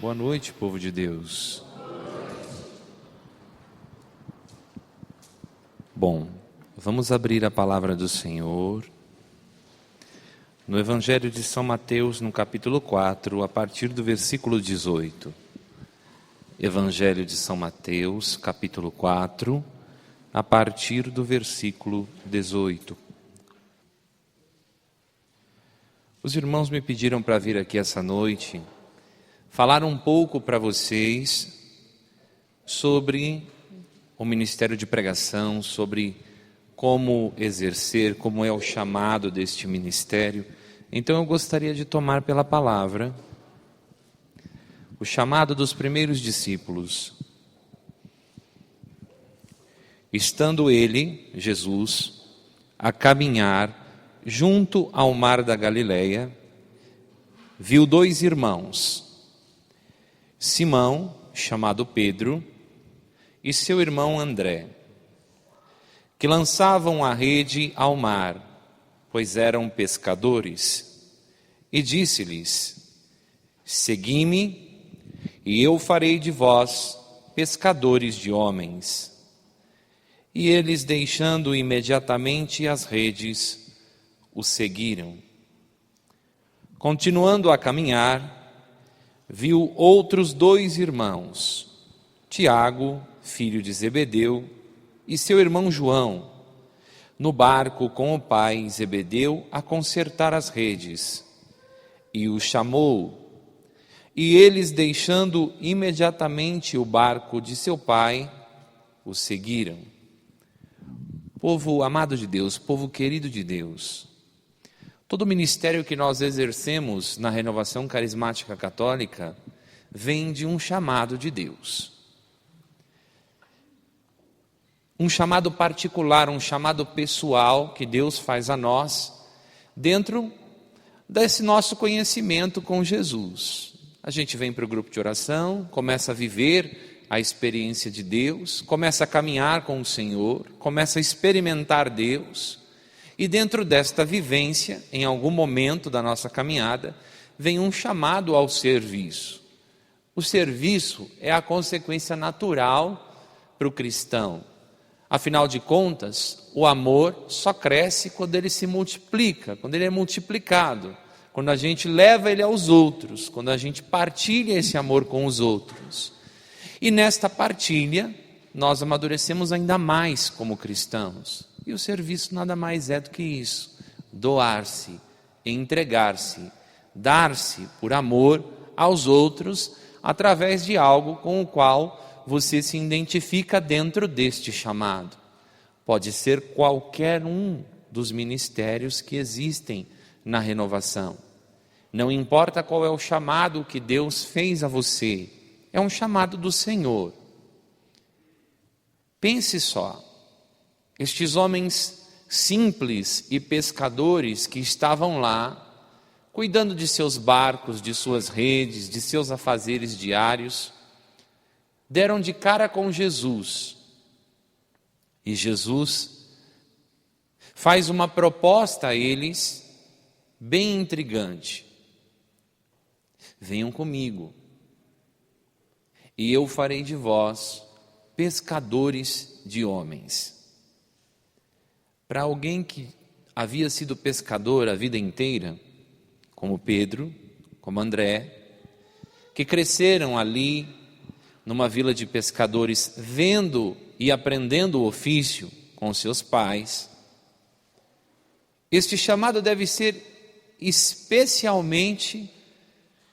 Boa noite, povo de Deus. Bom, vamos abrir a palavra do Senhor no Evangelho de São Mateus, no capítulo 4, a partir do versículo 18. Evangelho de São Mateus, capítulo 4, a partir do versículo 18. Os irmãos me pediram para vir aqui essa noite falar um pouco para vocês sobre o ministério de pregação, sobre como exercer, como é o chamado deste ministério. Então eu gostaria de tomar pela palavra o chamado dos primeiros discípulos. Estando ele, Jesus, a caminhar junto ao mar da Galileia, viu dois irmãos, Simão, chamado Pedro, e seu irmão André, que lançavam a rede ao mar, pois eram pescadores, e disse-lhes: segui-me, e eu farei de vós pescadores de homens. E eles, deixando imediatamente as redes, o seguiram. Continuando a caminhar, viu outros dois irmãos, Tiago, filho de Zebedeu, e seu irmão João, no barco com o pai Zebedeu a consertar as redes, e os chamou. E eles, deixando imediatamente o barco de seu pai, o seguiram. Povo amado de Deus, povo querido de Deus, todo ministério que nós exercemos na Renovação Carismática Católica vem de um chamado de Deus. Um chamado particular, um chamado pessoal que Deus faz a nós, dentro desse nosso conhecimento com Jesus. A gente vem para o grupo de oração, começa a viver a experiência de Deus, começa a caminhar com o Senhor, começa a experimentar Deus, e dentro desta vivência, em algum momento da nossa caminhada, vem um chamado ao serviço. O serviço é a consequência natural para o cristão. Afinal de contas, o amor só cresce quando ele se multiplica, quando ele é multiplicado, quando a gente leva ele aos outros, quando a gente partilha esse amor com os outros. E nesta partilha, nós amadurecemos ainda mais como cristãos. E o serviço nada mais é do que isso: doar-se, entregar-se, dar-se por amor aos outros, através de algo com o qual você se identifica dentro deste chamado. Pode ser qualquer um dos ministérios que existem na renovação. Não importa qual é o chamado que Deus fez a você, é um chamado do Senhor. Pense só, estes homens simples e pescadores que estavam lá, cuidando de seus barcos, de suas redes, de seus afazeres diários, deram de cara com Jesus. E Jesus faz uma proposta a eles bem intrigante: venham comigo, e eu farei de vós pescadores de homens. Para alguém que havia sido pescador a vida inteira, como Pedro, como André, que cresceram ali numa vila de pescadores, vendo e aprendendo o ofício com seus pais, este chamado deve ser especialmente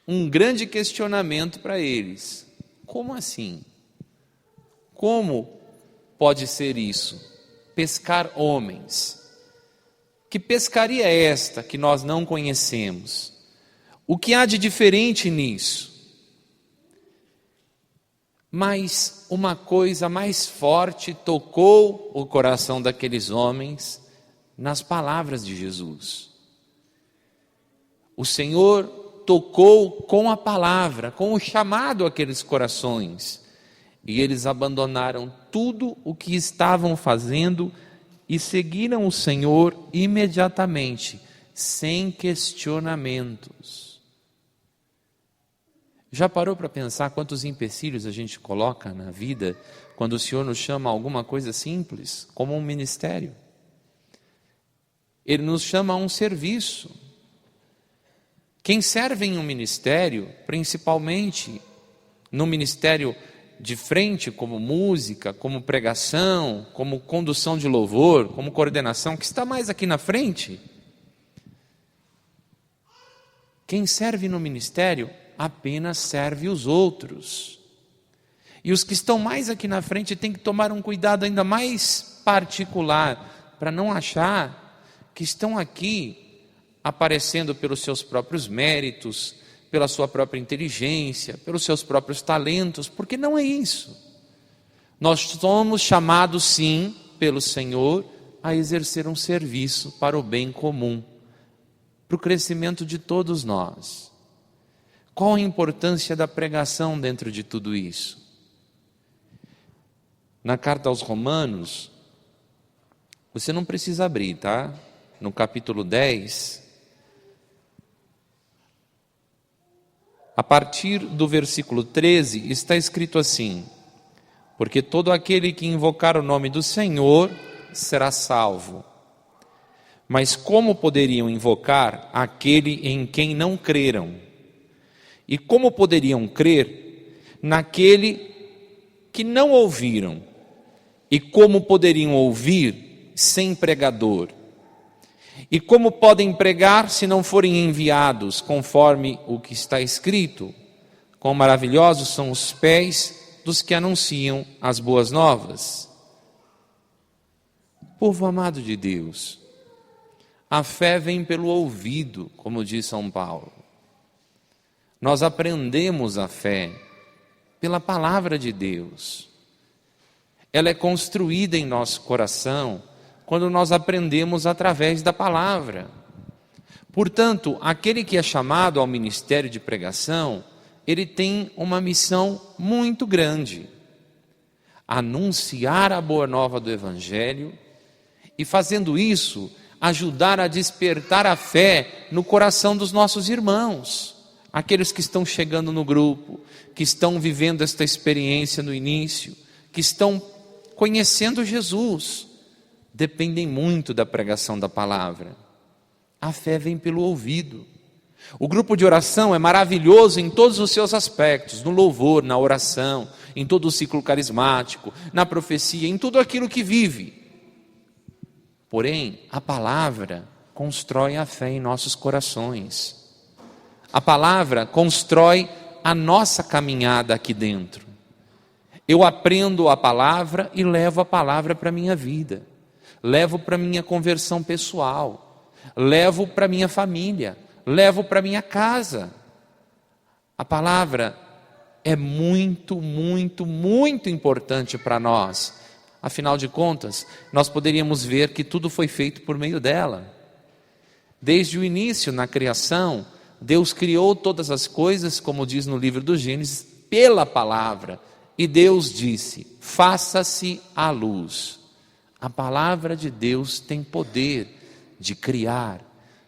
um grande questionamento para eles. Como assim? Como pode ser isso? Pescar homens. Que pescaria é esta que nós não conhecemos? O que há de diferente nisso? Mas uma coisa mais forte tocou o coração daqueles homens nas palavras de Jesus. O Senhor tocou com a palavra, com o chamado àqueles corações, e eles abandonaram tudo o que estavam fazendo e seguiram o Senhor imediatamente, sem questionamentos. Já parou para pensar quantos empecilhos a gente coloca na vida quando o Senhor nos chama a alguma coisa simples, como um ministério? Ele nos chama a um serviço. Quem serve em um ministério, principalmente no ministério de frente, como música, como pregação, como condução de louvor, como coordenação, que está mais aqui na frente. Quem serve no ministério apenas serve os outros. E os que estão mais aqui na frente têm que tomar um cuidado ainda mais particular, para não achar que estão aqui aparecendo pelos seus próprios méritos, pela sua própria inteligência, pelos seus próprios talentos, porque não é isso. Nós somos chamados, sim, pelo Senhor, a exercer um serviço para o bem comum, para o crescimento de todos nós. Qual a importância da pregação dentro de tudo isso? Na carta aos Romanos, você não precisa abrir, tá? No capítulo 10, a partir do versículo 13, está escrito assim: porque todo aquele que invocar o nome do Senhor será salvo. Mas como poderiam invocar aquele em quem não creram? E como poderiam crer naquele que não ouviram? E como poderiam ouvir sem pregador? E como podem pregar se não forem enviados, conforme o que está escrito? Quão maravilhosos são os pés dos que anunciam as boas novas. Povo amado de Deus, a fé vem pelo ouvido, como diz São Paulo. Nós aprendemos a fé pela palavra de Deus. Ela é construída em nosso coração quando nós aprendemos através da palavra. Portanto, aquele que é chamado ao ministério de pregação, ele tem uma missão muito grande: anunciar a boa nova do Evangelho e, fazendo isso, ajudar a despertar a fé no coração dos nossos irmãos, aqueles que estão chegando no grupo, que estão vivendo esta experiência no início, que estão conhecendo Jesus, dependem muito da pregação da palavra. A fé vem pelo ouvido. O grupo de oração é maravilhoso em todos os seus aspectos, no louvor, na oração, em todo o ciclo carismático, na profecia, em tudo aquilo que vive. Porém, a palavra constrói a fé em nossos corações. A palavra constrói a nossa caminhada aqui dentro. Eu aprendo a palavra e levo a palavra para a minha vida. Levo para a minha conversão pessoal. Levo para a minha família. Levo para a minha casa. A palavra é muito, muito, muito importante para nós. Afinal de contas, nós poderíamos ver que tudo foi feito por meio dela. Desde o início, na criação, Deus criou todas as coisas, como diz no livro do Gênesis, pela palavra. E Deus disse: faça-se a luz. A palavra de Deus tem poder de criar,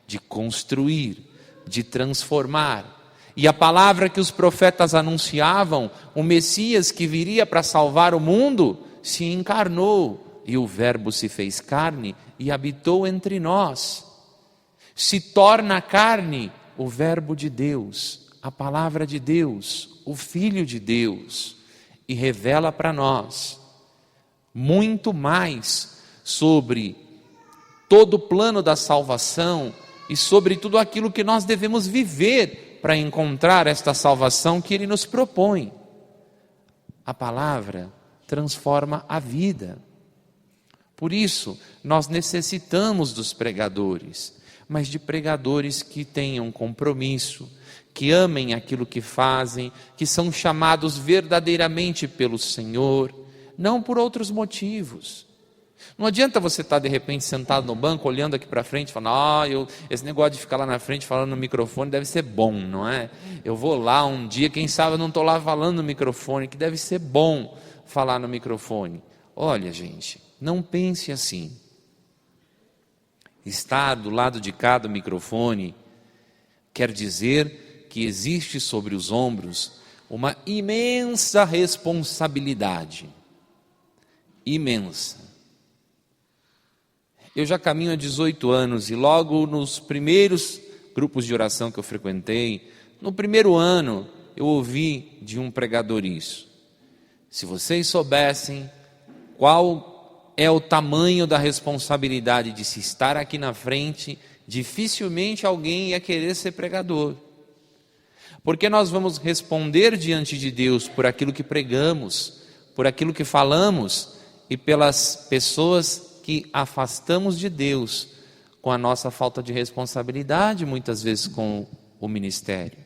de construir, de transformar. E a palavra que os profetas anunciavam, o Messias que viria para salvar o mundo, se encarnou, e o Verbo se fez carne e habitou entre nós. Se torna carne o Verbo de Deus, a palavra de Deus, o Filho de Deus, e revela para nós muito mais sobre todo o plano da salvação e sobre tudo aquilo que nós devemos viver para encontrar esta salvação que Ele nos propõe. A palavra transforma a vida. Por isso, nós necessitamos dos pregadores, mas de pregadores que tenham compromisso, que amem aquilo que fazem, que são chamados verdadeiramente pelo Senhor, não por outros motivos. Não adianta você estar de repente sentado no banco, olhando aqui para frente, falando: esse negócio de ficar lá na frente falando no microfone deve ser bom, não é? Eu vou lá um dia, quem sabe eu não estou lá falando no microfone, que deve ser bom falar no microfone. Olha, gente, não pense assim. Estar do lado de cá do microfone quer dizer que existe sobre os ombros uma imensa responsabilidade. Imensa. Eu já caminho há 18 anos e logo nos primeiros grupos de oração que eu frequentei, no primeiro ano, eu ouvi de um pregador isso. Se vocês soubessem qual é o tamanho da responsabilidade de se estar aqui na frente, dificilmente alguém ia querer ser pregador. Porque nós vamos responder diante de Deus por aquilo que pregamos, por aquilo que falamos e pelas pessoas que afastamos de Deus com a nossa falta de responsabilidade, muitas vezes com o ministério.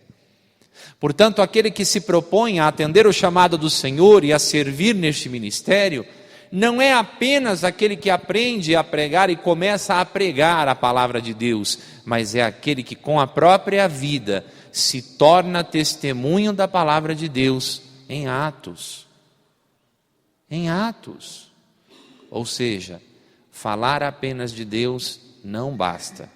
Portanto, aquele que se propõe a atender o chamado do Senhor e a servir neste ministério, não é apenas aquele que aprende a pregar e começa a pregar a palavra de Deus, mas é aquele que com a própria vida se torna testemunho da palavra de Deus em atos. Em atos. Ou seja, falar apenas de Deus não basta.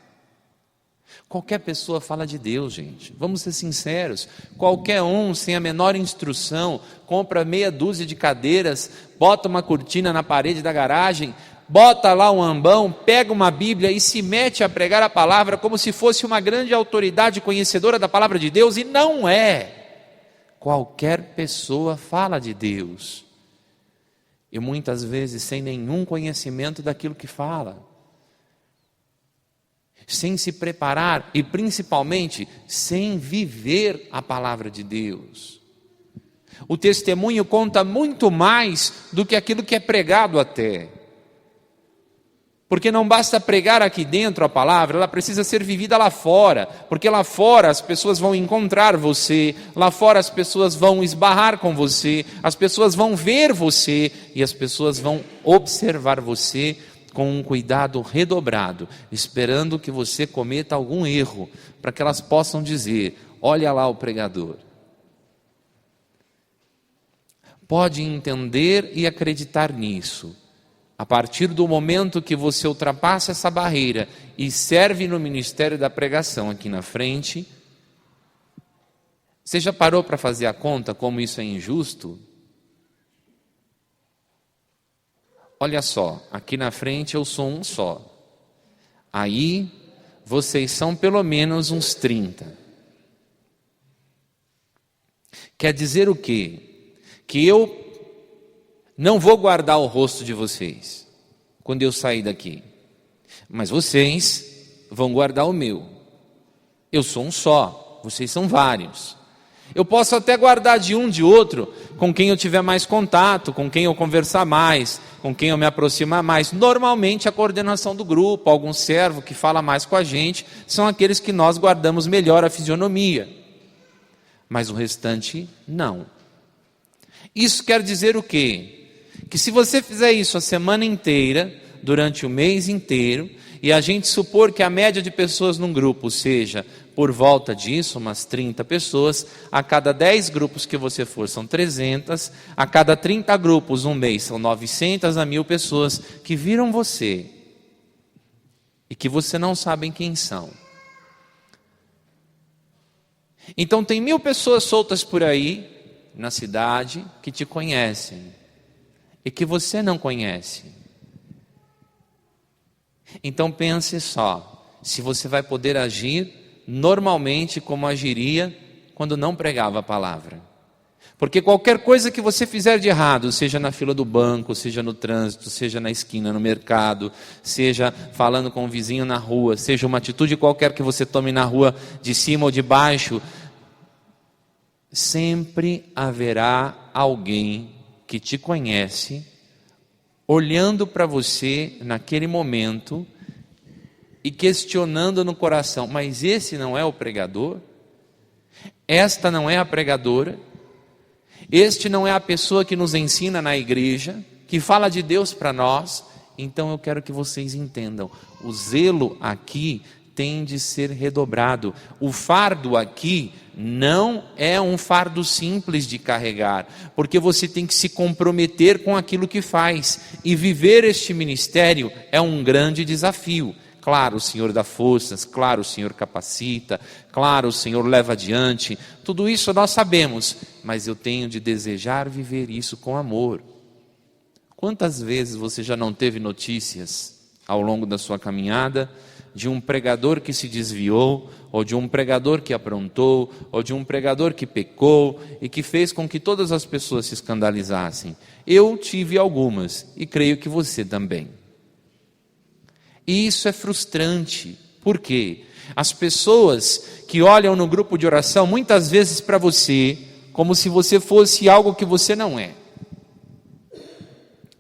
Qualquer pessoa fala de Deus, gente. Vamos ser sinceros. Qualquer um, sem a menor instrução, compra meia dúzia de cadeiras, bota uma cortina na parede da garagem, bota lá um ambão, pega uma Bíblia e se mete a pregar a palavra como se fosse uma grande autoridade conhecedora da palavra de Deus, e não é. Qualquer pessoa fala de Deus. E muitas vezes sem nenhum conhecimento daquilo que fala. Sem se preparar e principalmente sem viver a palavra de Deus. O testemunho conta muito mais do que aquilo que é pregado até. Porque não basta pregar aqui dentro a palavra, ela precisa ser vivida lá fora. Porque lá fora as pessoas vão encontrar você, lá fora as pessoas vão esbarrar com você, as pessoas vão ver você e as pessoas vão observar você com um cuidado redobrado, esperando que você cometa algum erro, para que elas possam dizer: olha lá o pregador. Pode entender e acreditar nisso. A partir do momento que você ultrapassa essa barreira e serve no ministério da pregação aqui na frente, você já parou para fazer a conta como isso é injusto? Olha só, aqui na frente eu sou um só. Aí vocês são pelo menos uns 30. Quer dizer o quê? Que eu não vou guardar o rosto de vocês quando eu sair daqui. Mas vocês vão guardar o meu. Eu sou um só, vocês são vários. Eu posso até guardar de um, de outro, com quem eu tiver mais contato, com quem eu conversar mais, com quem eu me aproximar mais. Normalmente a coordenação do grupo, algum servo que fala mais com a gente, são aqueles que nós guardamos melhor a fisionomia. Mas o restante, não. Isso quer dizer o quê? Que se você fizer isso a semana inteira, durante o mês inteiro, e a gente supor que a média de pessoas num grupo seja por volta disso, umas 30 pessoas, a cada 10 grupos que você for são 300, a cada 30 grupos um mês são 900 a 1.000 pessoas que viram você e que você não sabe quem são. Então tem 1.000 pessoas soltas por aí, na cidade, que te conhecem e que você não conhece. Então pense só, se você vai poder agir normalmente como agiria quando não pregava a palavra. Porque qualquer coisa que você fizer de errado, seja na fila do banco, seja no trânsito, seja na esquina, no mercado, seja falando com o vizinho na rua, seja uma atitude qualquer que você tome na rua, de cima ou de baixo, sempre haverá alguém que te conhece, olhando para você naquele momento e questionando no coração: mas esse não é o pregador? Esta não é a pregadora? Este não é a pessoa que nos ensina na igreja, que fala de Deus para nós? Então eu quero que vocês entendam, o zelo aqui tem de ser redobrado. O fardo aqui não é um fardo simples de carregar, porque você tem que se comprometer com aquilo que faz, e viver este ministério é um grande desafio. Claro, o Senhor dá forças, claro, o Senhor capacita, claro, o Senhor leva adiante. Tudo isso nós sabemos, mas eu tenho de desejar viver isso com amor. Quantas vezes você já não teve notícias ao longo da sua caminhada de um pregador que se desviou, ou de um pregador que aprontou, ou de um pregador que pecou e que fez com que todas as pessoas se escandalizassem? Eu tive algumas e creio que você também. E isso é frustrante. Por quê? As pessoas que olham no grupo de oração muitas vezes para você como se você fosse algo que você não é.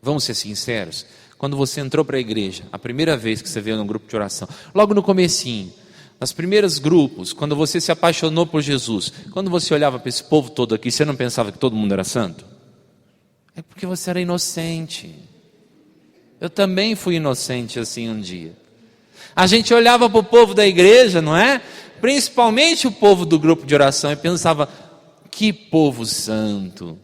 Vamos ser sinceros, quando você entrou para a igreja, a primeira vez que você veio num grupo de oração, logo no comecinho, nos primeiros grupos, quando você se apaixonou por Jesus, quando você olhava para esse povo todo aqui, você não pensava que todo mundo era santo? É porque você era inocente. Eu também fui inocente assim um dia. A gente olhava para o povo da igreja, não é? Principalmente o povo do grupo de oração, e pensava, que povo santo,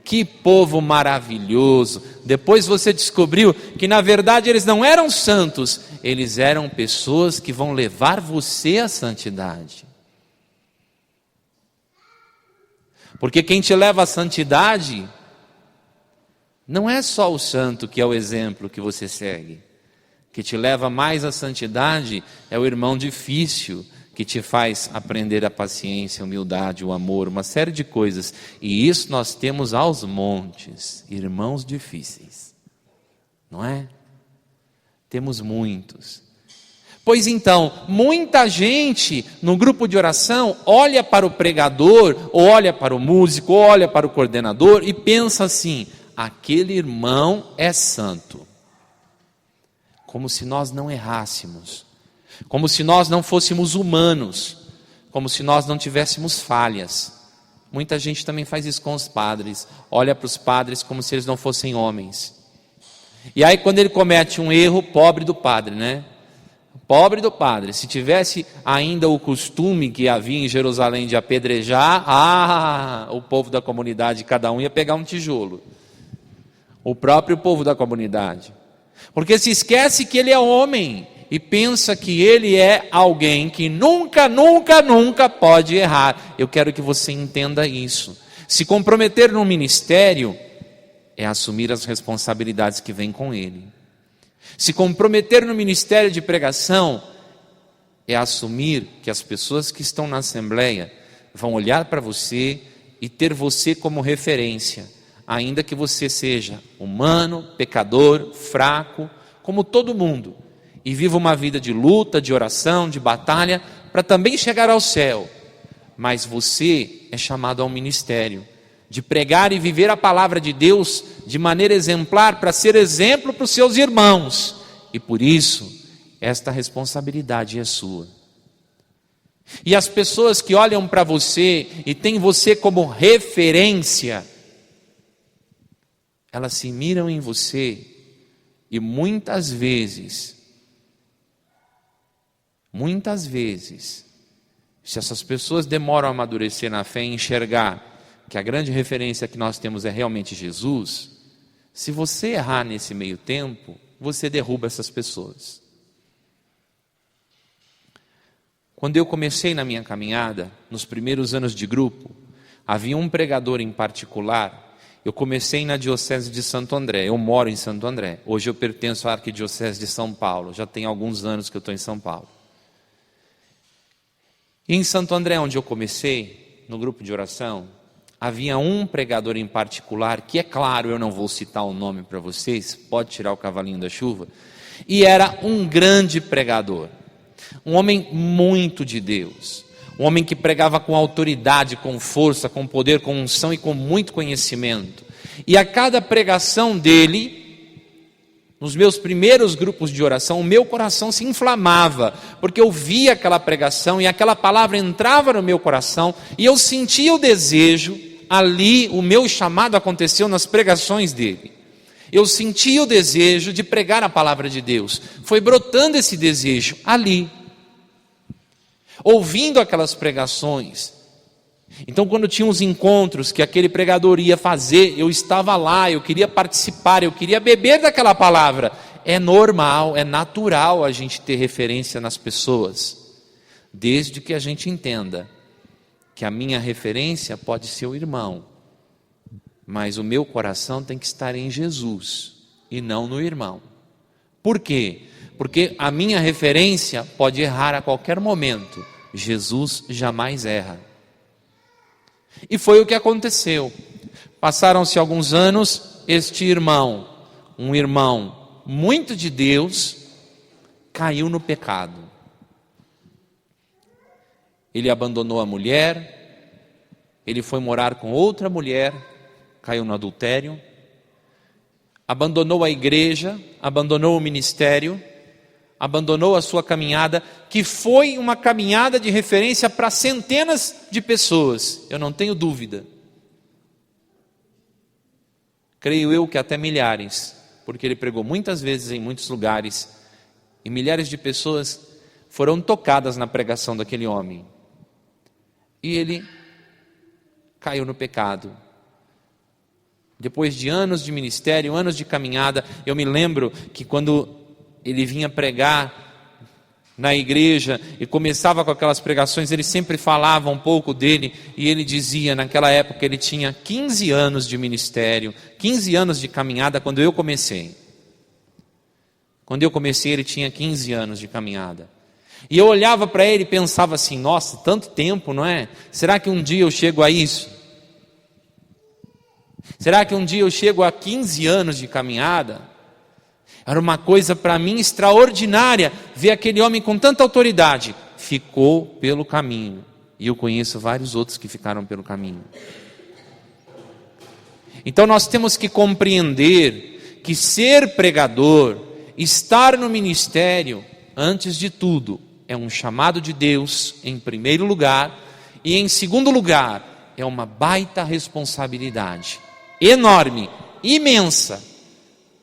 que povo maravilhoso. Depois você descobriu que na verdade eles não eram santos, eles eram pessoas que vão levar você à santidade. Porque quem te leva à santidade não é só o santo que é o exemplo que você segue. Que te leva mais à santidade é o irmão difícil, que te faz aprender a paciência, a humildade, o amor, uma série de coisas. E isso nós temos aos montes, irmãos difíceis, não é? Temos muitos. Pois então, muita gente no grupo de oração olha para o pregador, ou olha para o músico, ou olha para o coordenador e pensa assim, aquele irmão é santo. Como se nós não errássemos. Como se nós não fôssemos humanos, como se nós não tivéssemos falhas. Muita gente também faz isso com os padres, olha para os padres como se eles não fossem homens. E aí quando ele comete um erro, pobre do padre, né? Pobre do padre. Se tivesse ainda o costume que havia em Jerusalém de apedrejar, o povo da comunidade, cada um ia pegar um tijolo. O próprio povo da comunidade. Porque se esquece que ele é homem e pensa que ele é alguém que nunca pode errar. Eu quero que você entenda isso. Se comprometer no ministério é assumir as responsabilidades que vêm com ele. Se comprometer no ministério de pregação é assumir que as pessoas que estão na assembleia vão olhar para você e ter você como referência, ainda que você seja humano, pecador, fraco, como todo mundo. E viva uma vida de luta, de oração, de batalha, para também chegar ao céu. Mas você é chamado ao ministério, de pregar e viver a palavra de Deus de maneira exemplar, para ser exemplo para os seus irmãos. E por isso, esta responsabilidade é sua. E as pessoas que olham para você e têm você como referência, elas se miram em você e muitas vezes, se essas pessoas demoram a amadurecer na fé e enxergar que a grande referência que nós temos é realmente Jesus, se você errar nesse meio tempo, você derruba essas pessoas. Quando eu comecei na minha caminhada, nos primeiros anos de grupo, havia um pregador em particular. Eu comecei na diocese de Santo André, eu moro em Santo André, hoje eu pertenço à arquidiocese de São Paulo, já tem alguns anos que eu estou em São Paulo. E em Santo André, onde eu comecei, no grupo de oração, havia um pregador em particular, que é claro, eu não vou citar o nome para vocês, pode tirar o cavalinho da chuva, e era um grande pregador, um homem muito de Deus, um homem que pregava com autoridade, com força, com poder, com unção e com muito conhecimento. E a cada pregação dele, nos meus primeiros grupos de oração, o meu coração se inflamava, porque eu via aquela pregação e aquela palavra entrava no meu coração e eu sentia o desejo, ali o meu chamado aconteceu nas pregações dele. Eu sentia o desejo de pregar a palavra de Deus, foi brotando esse desejo ali, ouvindo aquelas pregações. Então quando tinha uns encontros que aquele pregador ia fazer, eu estava lá, eu queria participar, eu queria beber daquela palavra. É normal, é natural a gente ter referência nas pessoas, desde que a gente entenda que a minha referência pode ser o irmão, mas o meu coração tem que estar em Jesus e não no irmão. Por quê? Porque a minha referência pode errar a qualquer momento, Jesus jamais erra. E foi o que aconteceu. Passaram-se alguns anos, este irmão, um irmão muito de Deus, caiu no pecado. Ele abandonou a mulher, ele foi morar com outra mulher, caiu no adultério, abandonou a igreja, abandonou o ministério, abandonou a sua caminhada, que foi uma caminhada de referência para centenas de pessoas, eu não tenho dúvida. Creio eu que até milhares, porque ele pregou muitas vezes em muitos lugares, e milhares de pessoas foram tocadas na pregação daquele homem. E ele caiu no pecado. Depois de anos de ministério, anos de caminhada, eu me lembro que quando ele vinha pregar na igreja e começava com aquelas pregações, ele sempre falava um pouco dele, e ele dizia, naquela época ele tinha 15 anos de ministério, 15 anos de caminhada quando eu comecei. Quando eu comecei ele tinha 15 anos de caminhada. E eu olhava para ele e pensava assim, nossa, tanto tempo, não é? Será que um dia eu chego a isso? Será que um dia eu chego a 15 anos de caminhada? Era uma coisa para mim extraordinária, ver aquele homem com tanta autoridade. Ficou pelo caminho. E eu conheço vários outros que ficaram pelo caminho. Então nós temos que compreender que ser pregador, estar no ministério, antes de tudo, é um chamado de Deus, em primeiro lugar, e em segundo lugar, é uma baita responsabilidade, enorme, imensa,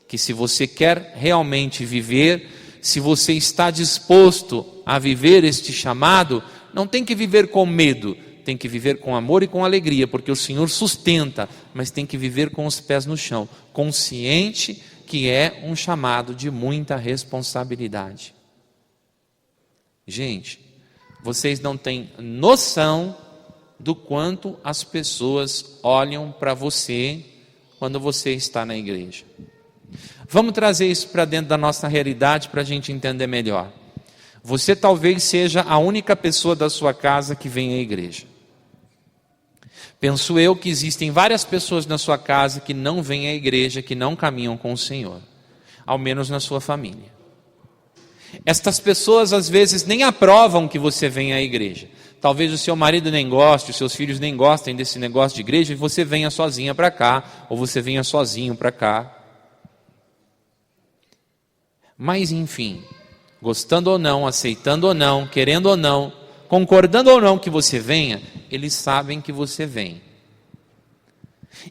que se você quer realmente viver, se você está disposto a viver este chamado, não tem que viver com medo, tem que viver com amor e com alegria, porque o Senhor sustenta, mas tem que viver com os pés no chão, consciente que é um chamado de muita responsabilidade. Gente, vocês não têm noção do quanto as pessoas olham para você quando você está na igreja. Vamos trazer isso para dentro da nossa realidade para a gente entender melhor. Você talvez seja a única pessoa da sua casa que vem à igreja. Penso eu que existem várias pessoas na sua casa que não vêm à igreja, que não caminham com o Senhor, ao menos na sua família. Estas pessoas às vezes nem aprovam que você venha à igreja. Talvez o seu marido nem goste, os seus filhos nem gostem desse negócio de igreja, e você venha sozinha para cá, ou você venha sozinho para cá. Mas enfim, gostando ou não, aceitando ou não, querendo ou não, concordando ou não que você venha, eles sabem que você vem.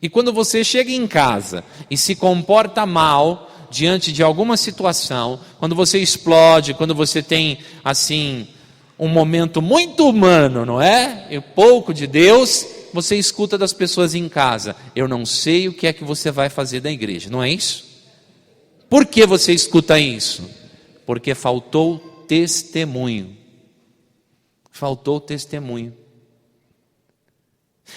E quando você chega em casa e se comporta mal diante de alguma situação, quando você explode, quando você tem assim um momento muito humano, não é? E pouco de Deus, você escuta das pessoas em casa, eu não sei o que é que você vai fazer da igreja, não é isso? Por que você escuta isso? Porque faltou testemunho. Faltou testemunho.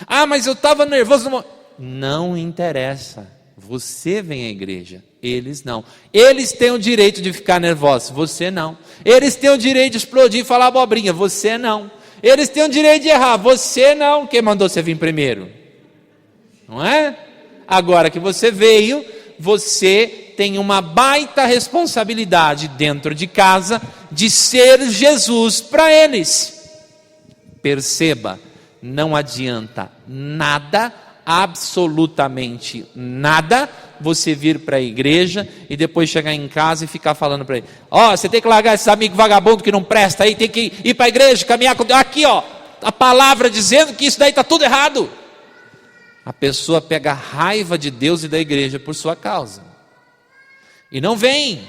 Ah, mas eu estava nervoso. Não interessa. Você vem à igreja, eles não. Eles têm o direito de ficar nervosos, você não. Eles têm o direito de explodir e falar abobrinha, você não. Eles têm o direito de errar, você não. Quem mandou você vir primeiro? Não é? Agora que você veio, você tem uma baita responsabilidade dentro de casa de ser Jesus para eles. Perceba, não adianta nada, absolutamente nada, você vir para a igreja e depois chegar em casa e ficar falando para ele, você tem que largar esses amigos vagabundos que não presta aí, tem que ir para a igreja, caminhar com Deus, aqui a palavra dizendo que isso daí está tudo errado. A pessoa pega raiva de Deus e da igreja por sua causa, e não vem.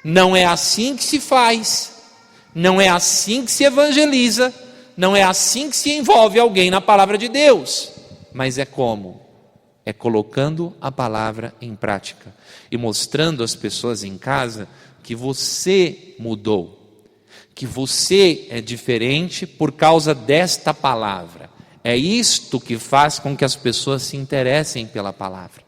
Não é assim que se faz, não é assim que se evangeliza, não é assim que se envolve alguém na palavra de Deus. Mas é como? É colocando a palavra em prática e mostrando às pessoas em casa que você mudou, que você é diferente por causa desta palavra. É isto que faz com que as pessoas se interessem pela palavra.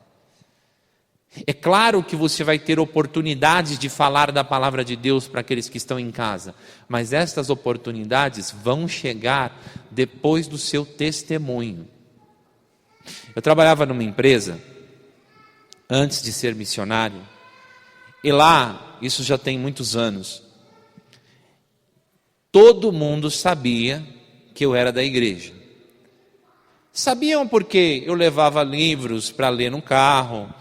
É claro que você vai ter oportunidades de falar da palavra de Deus para aqueles que estão em casa, mas estas oportunidades vão chegar depois do seu testemunho. Eu trabalhava numa empresa, antes de ser missionário, e lá, isso já tem muitos anos, todo mundo sabia que eu era da igreja. Sabiam porque eu levava livros para ler no carro,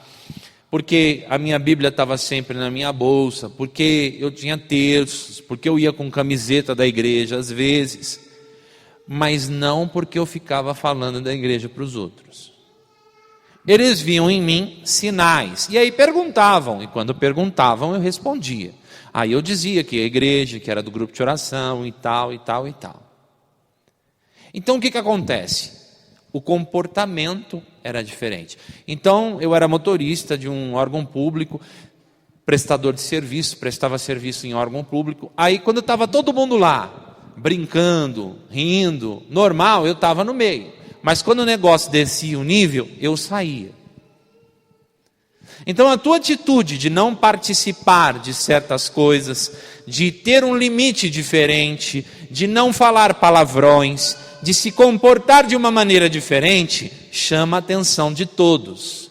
porque a minha Bíblia estava sempre na minha bolsa, porque eu tinha terços, porque eu ia com camiseta da igreja às vezes, mas não porque eu ficava falando da igreja para os outros. Eles viam em mim sinais, e aí perguntavam, e quando perguntavam eu respondia. Aí eu dizia que a igreja, que era do grupo de oração e tal, e tal, e tal. Então o que acontece? O comportamento era diferente. Então eu era motorista de um órgão público, prestador de serviço, prestava serviço em órgão público. Aí quando estava todo mundo lá, brincando, rindo, normal, eu estava no meio. Mas quando o negócio descia o nível, eu saía. Então a tua atitude de não participar de certas coisas, de ter um limite diferente, de não falar palavrões, de se comportar de uma maneira diferente, chama a atenção de todos.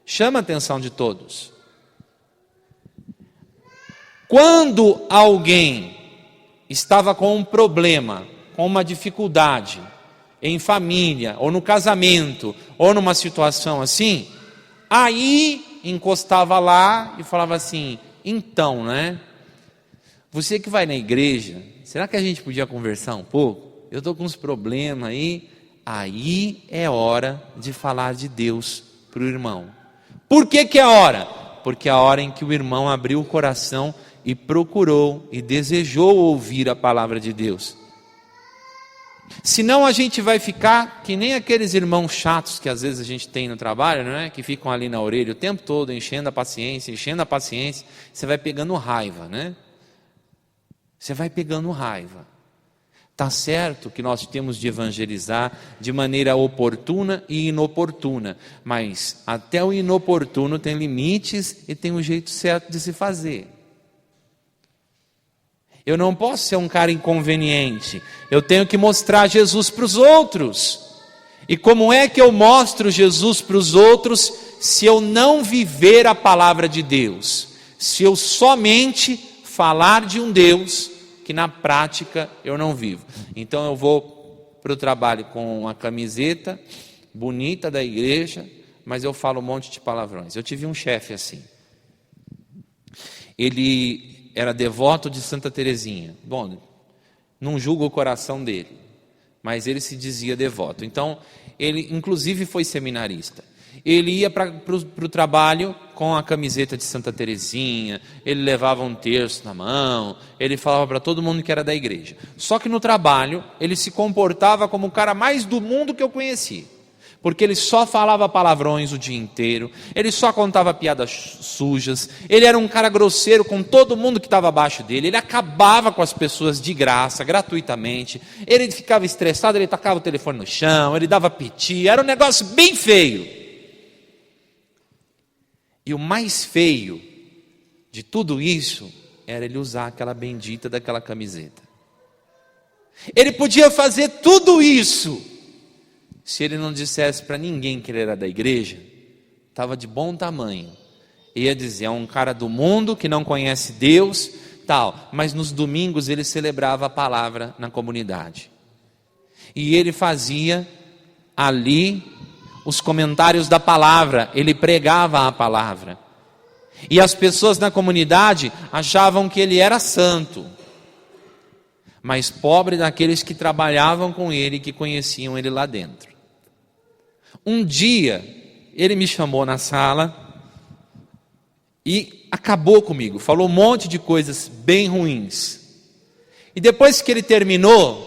Chama a atenção de todos. Quando alguém estava com um problema, com uma dificuldade, em família, ou no casamento, ou numa situação assim, aí encostava lá e falava assim, então, né? Você que vai na igreja, será que a gente podia conversar um pouco? Eu estou com uns problemas aí é hora de falar de Deus para o irmão. Por que é hora? Porque é a hora em que o irmão abriu o coração e procurou e desejou ouvir a palavra de Deus. Senão a gente vai ficar que nem aqueles irmãos chatos que às vezes a gente tem no trabalho, não é? Que ficam ali na orelha o tempo todo, enchendo a paciência, você vai pegando raiva, né? Você vai pegando raiva. Está certo que nós temos de evangelizar de maneira oportuna e inoportuna, mas até o inoportuno tem limites e tem um jeito certo de se fazer. Eu não posso ser um cara inconveniente, eu tenho que mostrar Jesus para os outros. E como é que eu mostro Jesus para os outros se eu não viver a palavra de Deus? Se eu somente falar de um Deus que na prática eu não vivo. Então eu vou para o trabalho com uma camiseta bonita da igreja, mas eu falo um monte de palavrões. Eu tive um chefe assim. Ele era devoto de Santa Teresinha. Bom, não julgo o coração dele, mas ele se dizia devoto. Então, ele inclusive foi seminarista. Ele ia para o trabalho com a camiseta de Santa Teresinha, ele levava um terço na mão, ele falava para todo mundo que era da igreja. Só que no trabalho, ele se comportava como o cara mais do mundo que eu conheci. Porque ele só falava palavrões o dia inteiro, ele só contava piadas sujas, ele era um cara grosseiro com todo mundo que estava abaixo dele, ele acabava com as pessoas de graça, gratuitamente, ele ficava estressado, ele tacava o telefone no chão, ele dava piti, era um negócio bem feio. E o mais feio de tudo isso era ele usar aquela bendita daquela camiseta. Ele podia fazer tudo isso, se ele não dissesse para ninguém que ele era da igreja, estava de bom tamanho. Ia dizer, é um cara do mundo que não conhece Deus, tal. Mas nos domingos ele celebrava a palavra na comunidade. E ele fazia ali os comentários da palavra, ele pregava a palavra. E as pessoas na comunidade achavam que ele era santo. Mas pobre daqueles que trabalhavam com ele, que conheciam ele lá dentro. Um dia, ele me chamou na sala e acabou comigo, falou um monte de coisas bem ruins. E depois que ele terminou,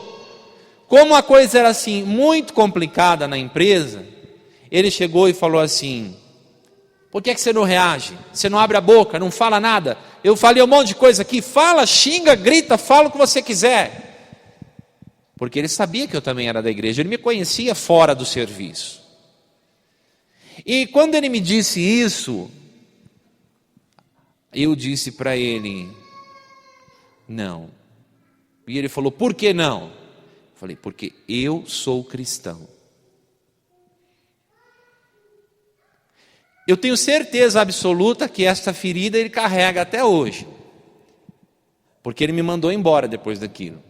como a coisa era assim, muito complicada na empresa, Ele chegou e falou assim: por que você não reage? Você não abre a boca, não fala nada? Eu falei um monte de coisa aqui, fala, xinga, grita, fala o que você quiser. Porque ele sabia que eu também era da igreja, ele me conhecia fora do serviço. E quando ele me disse isso, eu disse para ele: não. E ele falou: por que não? Eu falei: porque eu sou cristão. Eu tenho certeza absoluta que esta ferida ele carrega até hoje, porque ele me mandou embora depois daquilo.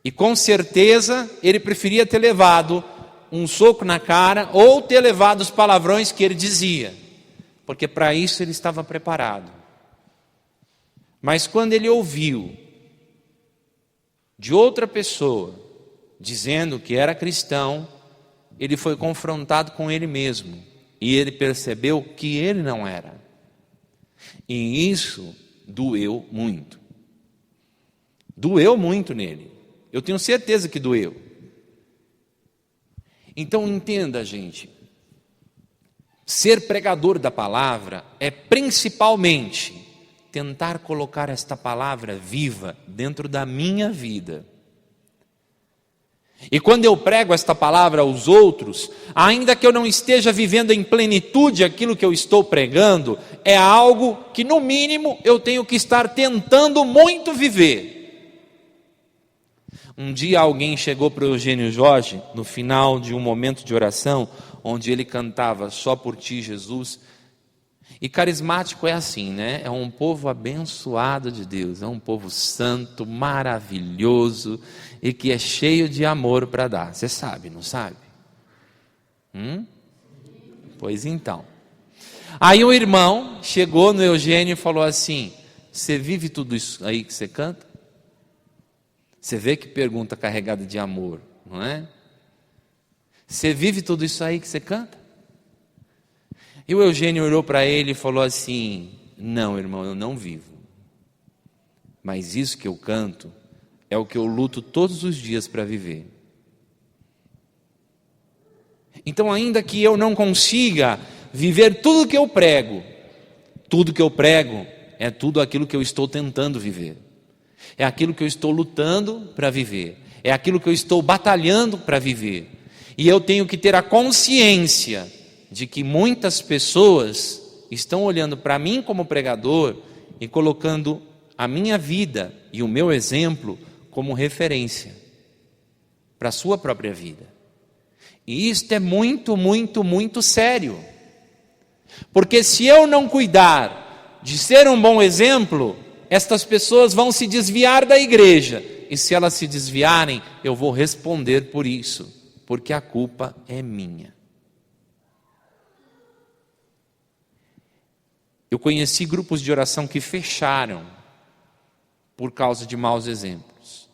E com certeza ele preferia ter levado um soco na cara ou ter levado os palavrões que ele dizia, porque para isso ele estava preparado. Mas quando ele ouviu de outra pessoa dizendo que era cristão, ele foi confrontado com ele mesmo. E ele percebeu que ele não era. E isso doeu muito. Doeu muito nele. Eu tenho certeza que doeu. Então entenda, gente. Ser pregador da palavra é principalmente tentar colocar esta palavra viva dentro da minha vida. E quando eu prego esta palavra aos outros, ainda que eu não esteja vivendo em plenitude aquilo que eu estou pregando, é algo que no mínimo eu tenho que estar tentando muito viver. Um dia alguém chegou para o Eugênio Jorge, no final de um momento de oração, onde ele cantava Só por Ti, Jesus. E carismático é assim, né? É um povo abençoado de Deus, é um povo santo, maravilhoso e que é cheio de amor para dar. Você sabe, não sabe? Pois então. Aí o irmão chegou no Eugênio e falou assim: você vive tudo isso aí que você canta? Você vê que pergunta carregada de amor, não é? Você vive tudo isso aí que você canta? E o Eugênio olhou para ele e falou assim: não, irmão, eu não vivo. Mas isso que eu canto é o que eu luto todos os dias para viver. Então, ainda que eu não consiga viver tudo que eu prego é tudo aquilo que eu estou tentando viver. É aquilo que eu estou lutando para viver. É aquilo que eu estou batalhando para viver. E eu tenho que ter a consciência de que muitas pessoas estão olhando para mim como pregador e colocando a minha vida e o meu exemplo como referência para a sua própria vida. E isto é muito, muito, muito sério. Porque se eu não cuidar de ser um bom exemplo, estas pessoas vão se desviar da igreja. E se elas se desviarem, eu vou responder por isso, porque a culpa é minha. Eu conheci grupos de oração que fecharam por causa de maus exemplos,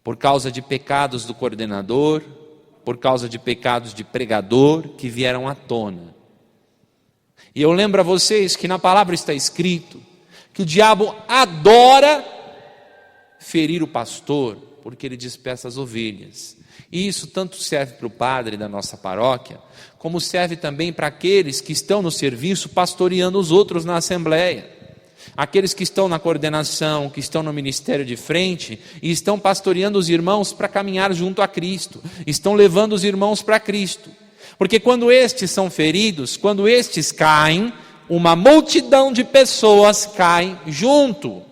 por causa de pecados do coordenador, por causa de pecados de pregador que vieram à tona. E eu lembro a vocês que na palavra está escrito que o diabo adora ferir o pastor, porque ele dispersa as ovelhas. E isso tanto serve para o padre da nossa paróquia, como serve também para aqueles que estão no serviço pastoreando os outros na assembleia. Aqueles que estão na coordenação, que estão no ministério de frente e estão pastoreando os irmãos para caminhar junto a Cristo, estão levando os irmãos para Cristo. Porque quando estes são feridos, quando estes caem, uma multidão de pessoas cai junto.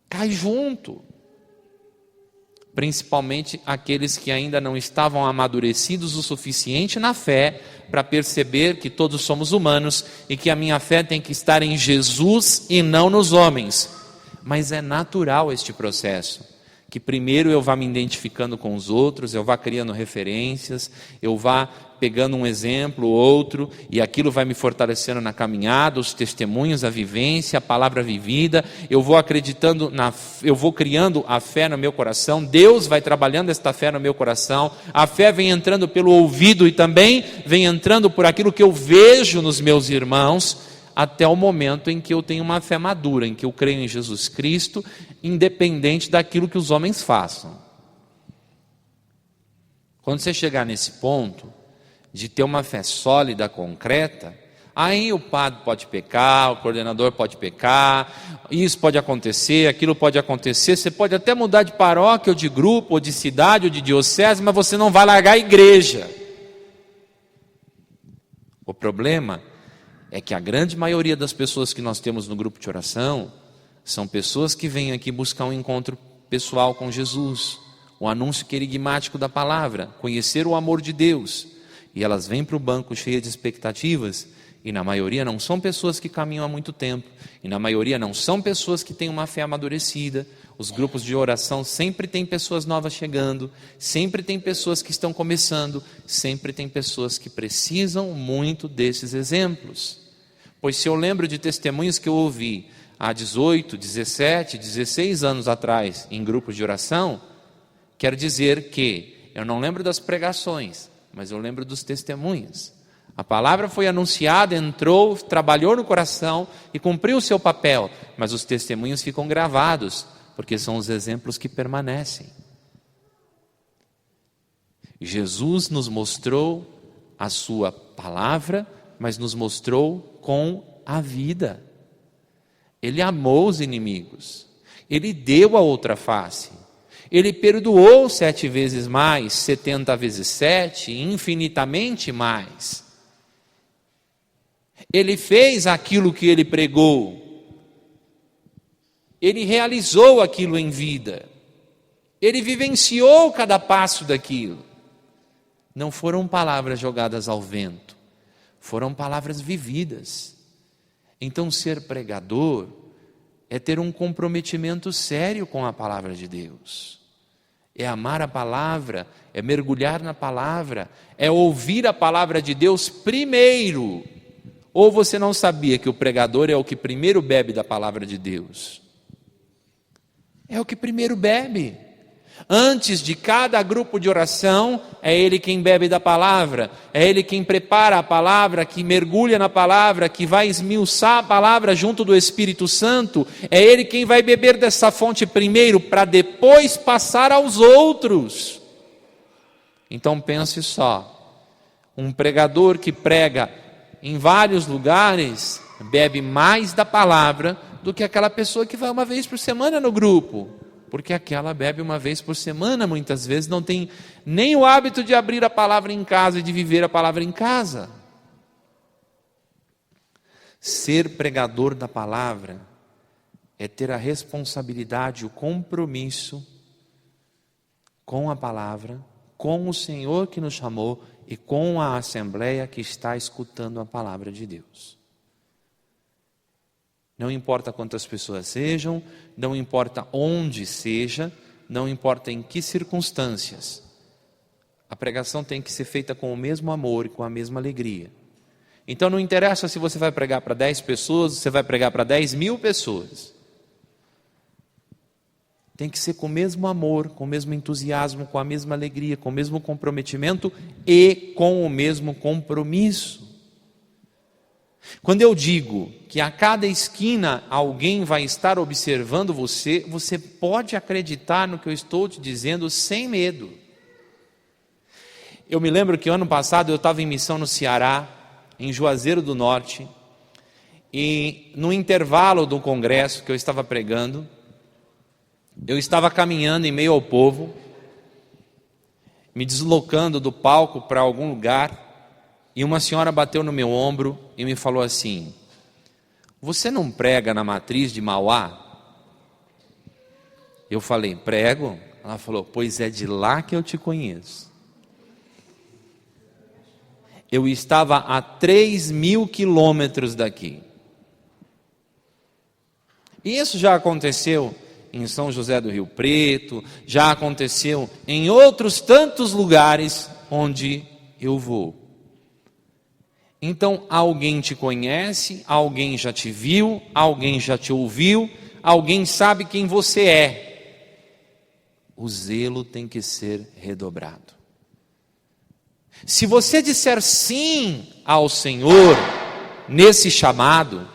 Cai junto. Principalmente aqueles que ainda não estavam amadurecidos o suficiente na fé para perceber que todos somos humanos e que a minha fé tem que estar em Jesus e não nos homens. Mas é natural este processo, que primeiro eu vá me identificando com os outros, eu vá criando referências, eu vá pegando um exemplo, outro, e aquilo vai me fortalecendo na caminhada, os testemunhos, a vivência, a palavra vivida, eu vou acreditando, eu vou criando a fé no meu coração, Deus vai trabalhando esta fé no meu coração, a fé vem entrando pelo ouvido e também vem entrando por aquilo que eu vejo nos meus irmãos, até o momento em que eu tenho uma fé madura, em que eu creio em Jesus Cristo, independente daquilo que os homens façam. Quando você chegar nesse ponto de ter uma fé sólida, concreta, aí o padre pode pecar, o coordenador pode pecar, isso pode acontecer, aquilo pode acontecer, você pode até mudar de paróquia, ou de grupo, ou de cidade, ou de diocese, mas você não vai largar a igreja. O problema é que a grande maioria das pessoas que nós temos no grupo de oração são pessoas que vêm aqui buscar um encontro pessoal com Jesus, o anúncio querigmático da palavra, conhecer o amor de Deus, e elas vêm para o banco cheias de expectativas, e na maioria não são pessoas que caminham há muito tempo, e na maioria não são pessoas que têm uma fé amadurecida. Os grupos de oração sempre tem pessoas novas chegando, sempre tem pessoas que estão começando, sempre tem pessoas que precisam muito desses exemplos. Pois se eu lembro de testemunhos que eu ouvi há 18, 17, 16 anos atrás em grupos de oração, quero dizer que eu não lembro das pregações, mas eu lembro dos testemunhos. A palavra foi anunciada, entrou, trabalhou no coração e cumpriu o seu papel, mas os testemunhos ficam gravados, porque são os exemplos que permanecem. Jesus nos mostrou a sua palavra, mas nos mostrou com a vida. Ele amou os inimigos, ele deu a outra face, ele perdoou 7 vezes mais, 70 vezes 7, infinitamente mais. Ele fez aquilo que ele pregou, ele realizou aquilo em vida, ele vivenciou cada passo daquilo. Não foram palavras jogadas ao vento, foram palavras vividas. Então, ser pregador é ter um comprometimento sério com a palavra de Deus, é amar a palavra, é mergulhar na palavra, é ouvir a palavra de Deus primeiro. Ou você não sabia que o pregador é o que primeiro bebe da palavra de Deus? É o que primeiro bebe. Antes de cada grupo de oração, é ele quem bebe da palavra, é ele quem prepara a palavra, que mergulha na palavra, que vai esmiuçar a palavra junto do Espírito Santo, é ele quem vai beber dessa fonte primeiro, para depois passar aos outros. Então pense só, um pregador que prega em vários lugares, bebe mais da palavra do que aquela pessoa que vai uma vez por semana no grupo, porque aquela bebe uma vez por semana, muitas vezes não tem nem o hábito de abrir a palavra em casa e de viver a palavra em casa. Ser pregador da palavra é ter a responsabilidade, o compromisso com a palavra, com o Senhor que nos chamou e com a assembleia que está escutando a palavra de Deus. Não importa quantas pessoas sejam, não importa onde seja, não importa em que circunstâncias, a pregação tem que ser feita com o mesmo amor e com a mesma alegria. Então não interessa se você vai pregar para 10 pessoas, se você vai pregar para 10.000 pessoas. Tem que ser com o mesmo amor, com o mesmo entusiasmo, com a mesma alegria, com o mesmo comprometimento e com o mesmo compromisso. Quando eu digo que a cada esquina alguém vai estar observando você, você pode acreditar no que eu estou te dizendo sem medo. Eu me lembro que ano passado eu estava em missão no Ceará, em Juazeiro do Norte, e no intervalo do congresso que eu estava pregando, eu estava caminhando em meio ao povo, me deslocando do palco para algum lugar, e uma senhora bateu no meu ombro e me falou assim: você não prega na matriz de Mauá? Eu falei: prego. Ela falou: pois é de lá que eu te conheço. Eu estava a 3.000 quilômetros daqui. E isso já aconteceu em São José do Rio Preto, já aconteceu em outros tantos lugares onde eu vou. Então alguém te conhece, alguém já te viu, alguém já te ouviu, alguém sabe quem você é. O zelo tem que ser redobrado. Se você disser sim ao Senhor nesse chamado,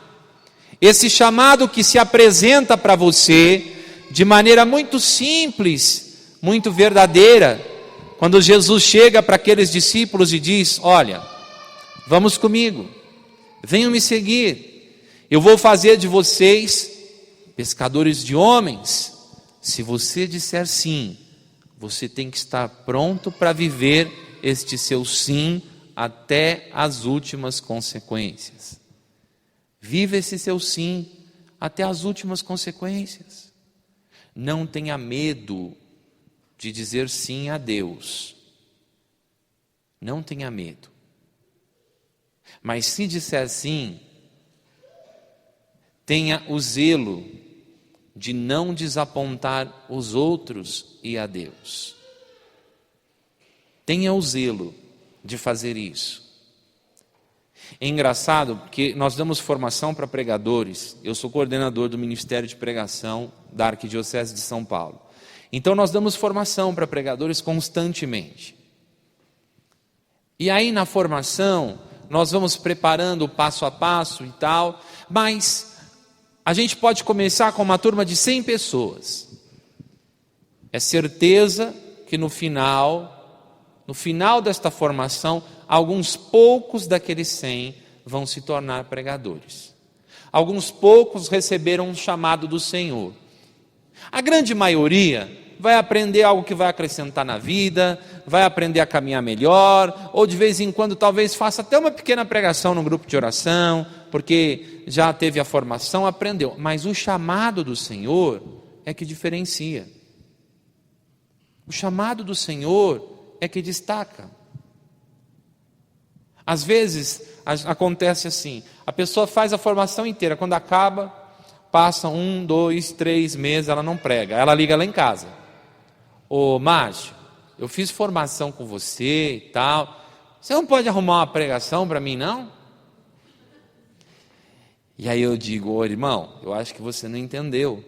esse chamado que se apresenta para você de maneira muito simples, muito verdadeira, quando Jesus chega para aqueles discípulos e diz: olha, vamos comigo, venham me seguir, eu vou fazer de vocês pescadores de homens. Se você disser sim, você tem que estar pronto para viver este seu sim até as últimas consequências. Viva esse seu sim até as últimas consequências. Não tenha medo de dizer sim a Deus. Não tenha medo. Mas se disser sim, tenha o zelo de não desapontar os outros e a Deus. Tenha o zelo de fazer isso. É engraçado porque nós damos formação para pregadores. Eu sou coordenador do Ministério de Pregação da Arquidiocese de São Paulo. Então nós damos formação para pregadores constantemente. E aí na formação nós vamos preparando o passo a passo e tal, mas a gente pode começar com uma turma de 100 pessoas. É certeza que no final desta formação, alguns poucos daqueles 100 vão se tornar pregadores. Alguns poucos receberam um chamado do Senhor. A grande maioria vai aprender algo que vai acrescentar na vida, vai aprender a caminhar melhor, ou de vez em quando talvez faça até uma pequena pregação no grupo de oração, porque já teve a formação, aprendeu. Mas o chamado do Senhor é que diferencia. O chamado do Senhor é que destaca. Às vezes acontece assim, a pessoa faz a formação inteira, quando acaba, passa 1, 2, 3 meses, ela não prega, ela liga lá em casa: ô Márcio, eu fiz formação com você e tal, você não pode arrumar uma pregação para mim não? E aí eu digo: ô irmão, eu acho que você não entendeu,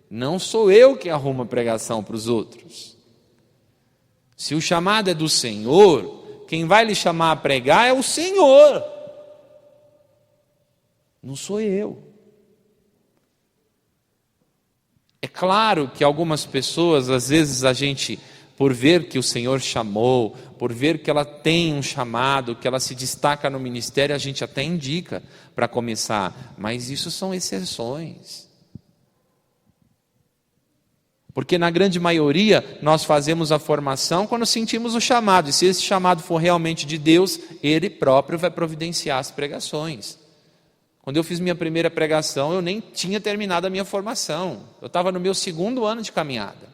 não sou eu que arrumo a pregação para os outros. Se o chamado é do Senhor, quem vai lhe chamar a pregar é o Senhor, não sou eu. É claro que algumas pessoas, às vezes a gente, por ver que o Senhor chamou, por ver que ela tem um chamado, que ela se destaca no ministério, a gente até indica para começar, mas isso são exceções. Porque na grande maioria nós fazemos a formação quando sentimos o chamado, e se esse chamado for realmente de Deus, Ele próprio vai providenciar as pregações. Quando eu fiz minha primeira pregação, eu nem tinha terminado a minha formação. Eu estava no meu 2º ano de caminhada.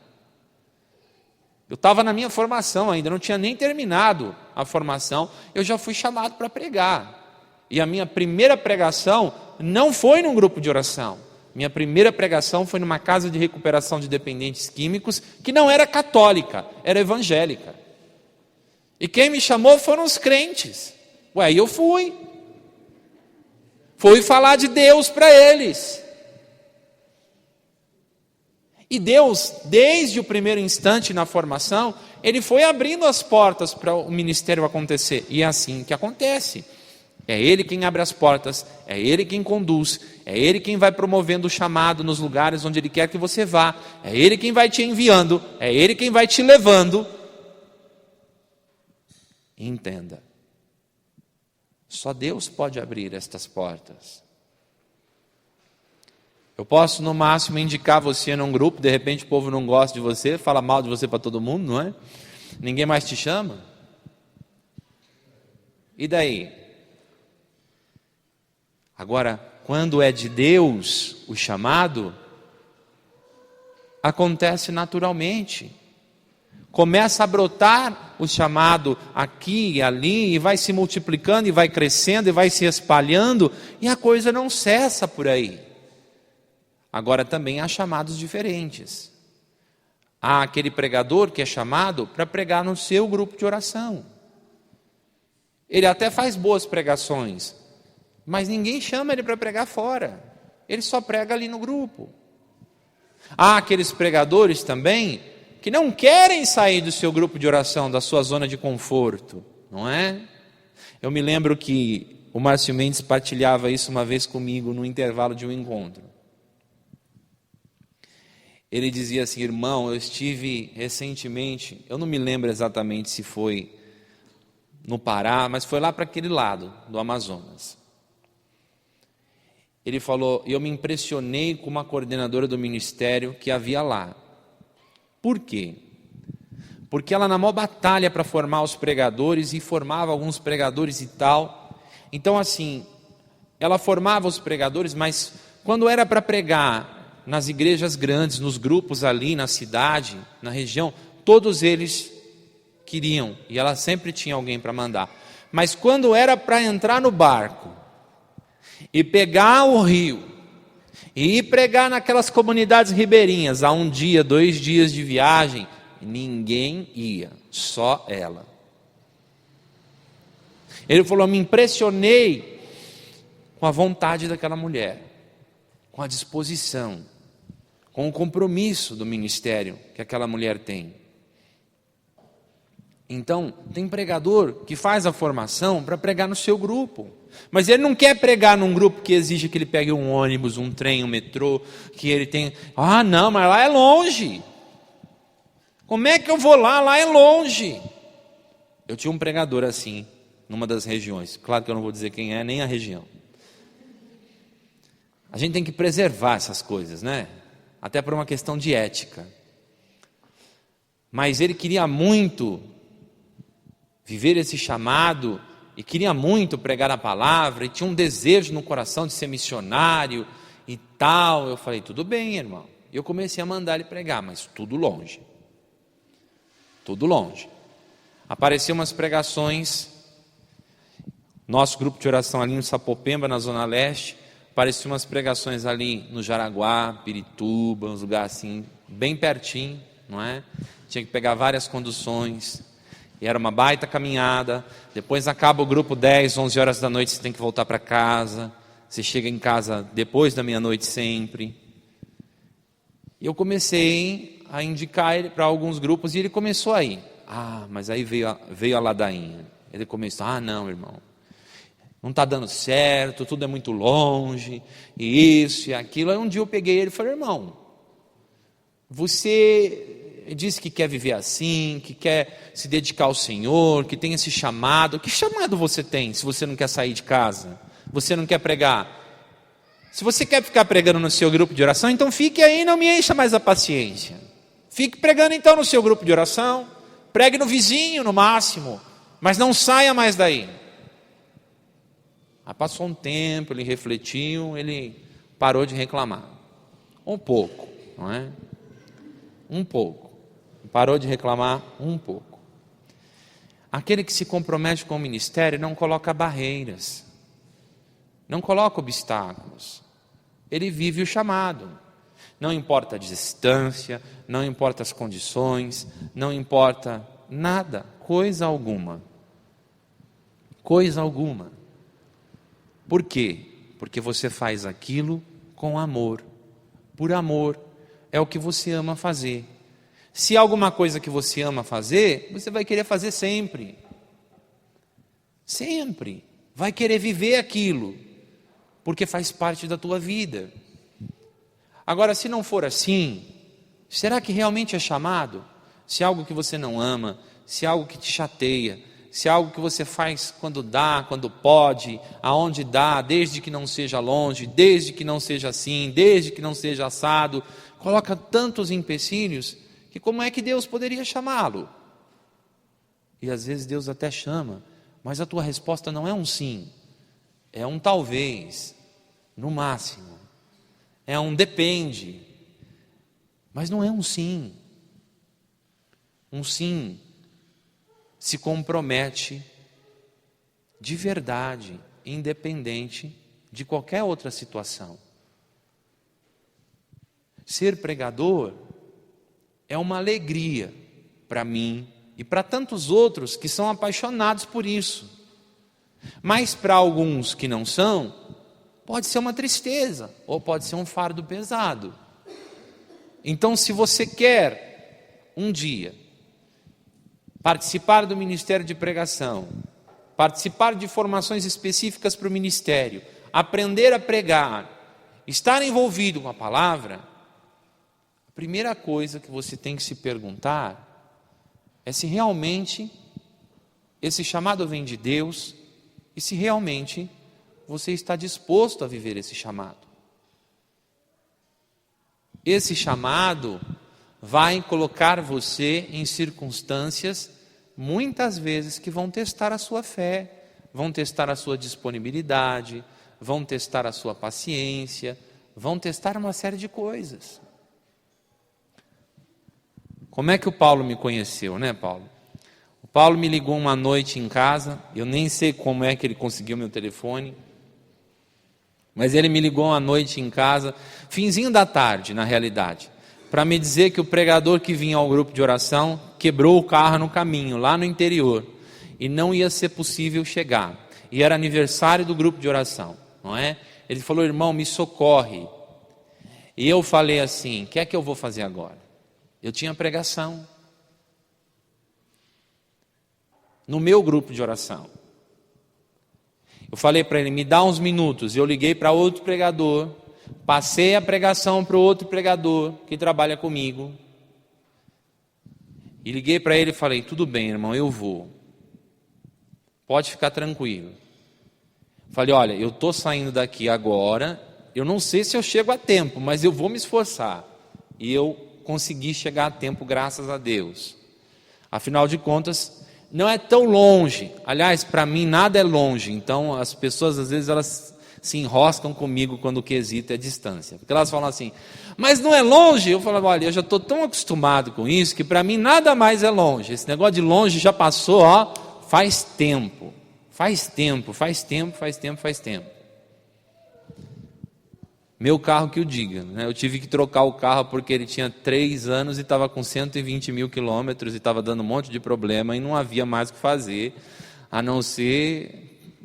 Eu estava na minha formação ainda, não tinha nem terminado a formação, eu já fui chamado para pregar. E a minha primeira pregação não foi num grupo de oração. Minha primeira pregação foi numa casa de recuperação de dependentes químicos, que não era católica, era evangélica. E quem me chamou foram os crentes. E eu fui. Fui falar de Deus para eles. E Deus, desde o primeiro instante na formação, Ele foi abrindo as portas para o ministério acontecer. E é assim que acontece. É Ele quem abre as portas, é Ele quem conduz, é Ele quem vai promovendo o chamado nos lugares onde Ele quer que você vá, é Ele quem vai te enviando, é Ele quem vai te levando. Entenda. Só Deus pode abrir estas portas. Eu posso no máximo indicar você num grupo, de repente o povo não gosta de você, fala mal de você para todo mundo, não é? Ninguém mais te chama. E daí? Agora, quando é de Deus o chamado, acontece naturalmente. Começa a brotar o chamado aqui e ali, e vai se multiplicando, e vai crescendo, e vai se espalhando, e a coisa não cessa por aí. Agora também há chamados diferentes. Há aquele pregador que é chamado para pregar no seu grupo de oração. Ele até faz boas pregações, mas ninguém chama ele para pregar fora. Ele só prega ali no grupo. Há aqueles pregadores também que não querem sair do seu grupo de oração, da sua zona de conforto, não é? Eu me lembro que o Márcio Mendes partilhava isso uma vez comigo no intervalo de um encontro. Ele dizia assim: irmão, eu estive recentemente, eu não me lembro exatamente se foi no Pará, mas foi lá para aquele lado do Amazonas. Ele falou, eu me impressionei com uma coordenadora do ministério que havia lá. Por quê? Porque ela na maior batalha para formar os pregadores, e formava alguns pregadores e tal. Então assim, ela formava os pregadores, mas quando era para pregar nas igrejas grandes, nos grupos ali na cidade, na região, todos eles queriam, e ela sempre tinha alguém para mandar. Mas quando era para entrar no barco e pegar o rio e ir pregar naquelas comunidades ribeirinhas, a 1 dia, 2 dias de viagem, ninguém ia, só ela. Ele falou, me impressionei com a vontade daquela mulher, com a disposição, com o compromisso do ministério que aquela mulher tem. Então, tem pregador que faz a formação para pregar no seu grupo, mas ele não quer pregar num grupo que exige que ele pegue um ônibus, um trem, um metrô, que ele tem, não, mas lá é longe, como é que eu vou lá? Lá é longe. Eu tinha um pregador assim, numa das regiões, claro que eu não vou dizer quem é, nem a região. A gente tem que preservar essas coisas, né? Até por uma questão de ética. Mas ele queria muito viver esse chamado, e queria muito pregar a palavra, e tinha um desejo no coração de ser missionário e tal. Eu falei, tudo bem, irmão. Eu comecei a mandar ele pregar, mas tudo longe. Tudo longe. Apareciam umas pregações, nosso grupo de oração ali no Sapopemba, na Zona Leste, apareciam umas pregações ali no Jaraguá, Pirituba, uns lugares assim, bem pertinho, não é? Tinha que pegar várias conduções, e era uma baita caminhada. Depois acaba o grupo 10, 11 horas da noite, você tem que voltar para casa, você chega em casa depois da meia-noite sempre. E eu comecei a indicar ele para alguns grupos, e ele começou a ir. Mas aí veio a ladainha. Ele começou, não, irmão, não está dando certo, tudo é muito longe, e isso e aquilo. Aí um dia eu peguei ele e falei, irmão, você disse que quer viver assim, que quer se dedicar ao Senhor, que tem esse chamado. Que chamado você tem se você não quer sair de casa? Você não quer pregar? Se você quer ficar pregando no seu grupo de oração, então fique aí e não me encha mais a paciência. Fique pregando então no seu grupo de oração, pregue no vizinho no máximo, mas não saia mais daí. Aí passou um tempo, ele refletiu, ele parou de reclamar. Um pouco, não é? Um pouco. Parou de reclamar um pouco. Aquele que se compromete com o ministério não coloca barreiras, não coloca obstáculos. Ele vive o chamado. Não importa a distância, não importa as condições, não importa nada, coisa alguma. Coisa alguma. Por quê? Porque você faz aquilo com amor. Por amor. É o que você ama fazer. Se há alguma coisa que você ama fazer, você vai querer fazer sempre. Sempre. Vai querer viver aquilo, porque faz parte da tua vida. Agora, se não for assim, será que realmente é chamado? Se é algo que você não ama, se é algo que te chateia, se é algo que você faz quando dá, quando pode, aonde dá, desde que não seja longe, desde que não seja assim, desde que não seja assado, coloca tantos empecilhos, que como é que Deus poderia chamá-lo? E às vezes Deus até chama, mas a tua resposta não é um sim, é um talvez, no máximo, é um depende, mas não é um sim. Um sim se compromete de verdade, independente de qualquer outra situação. Ser pregador é uma alegria para mim e para tantos outros que são apaixonados por isso. Mas para alguns que não são, pode ser uma tristeza ou pode ser um fardo pesado. Então, se você quer um dia participar do ministério de pregação, participar de formações específicas para o ministério, aprender a pregar, estar envolvido com a palavra, primeira coisa que você tem que se perguntar é se realmente esse chamado vem de Deus e se realmente você está disposto a viver esse chamado. Esse chamado vai colocar você em circunstâncias, muitas vezes, que vão testar a sua fé, vão testar a sua disponibilidade, vão testar a sua paciência, vão testar uma série de coisas. Como é que o Paulo me conheceu, né, Paulo? O Paulo me ligou uma noite em casa, eu nem sei como é que ele conseguiu meu telefone, mas ele me ligou uma noite em casa, finzinho da tarde, na realidade, para me dizer que o pregador que vinha ao grupo de oração quebrou o carro no caminho, lá no interior, e não ia ser possível chegar. E era aniversário do grupo de oração, não é? Ele falou: irmão, me socorre. E eu falei assim: o que é que eu vou fazer agora? Eu tinha pregação no meu grupo de oração. Eu falei para ele: me dá uns minutos. Eu liguei para outro pregador, passei a pregação para o outro pregador que trabalha comigo, e liguei para ele e falei: tudo bem, irmão, eu vou, pode ficar tranquilo. Falei: olha, eu estou saindo daqui agora, eu não sei se eu chego a tempo, mas eu vou me esforçar. E eu consegui chegar a tempo, graças a Deus. Afinal de contas, não é tão longe. Aliás, para mim nada é longe. Então as pessoas às vezes elas se enroscam comigo quando o quesito é distância. Porque elas falam assim: mas não é longe? Eu falo: olha, eu já estou tão acostumado com isso que para mim nada mais é longe. Esse negócio de longe já passou, ó, faz tempo. Faz tempo. Meu carro que o diga, né? Eu tive que trocar o carro porque ele tinha 3 anos e estava com 120 mil quilômetros e estava dando um monte de problema e não havia mais o que fazer, a não ser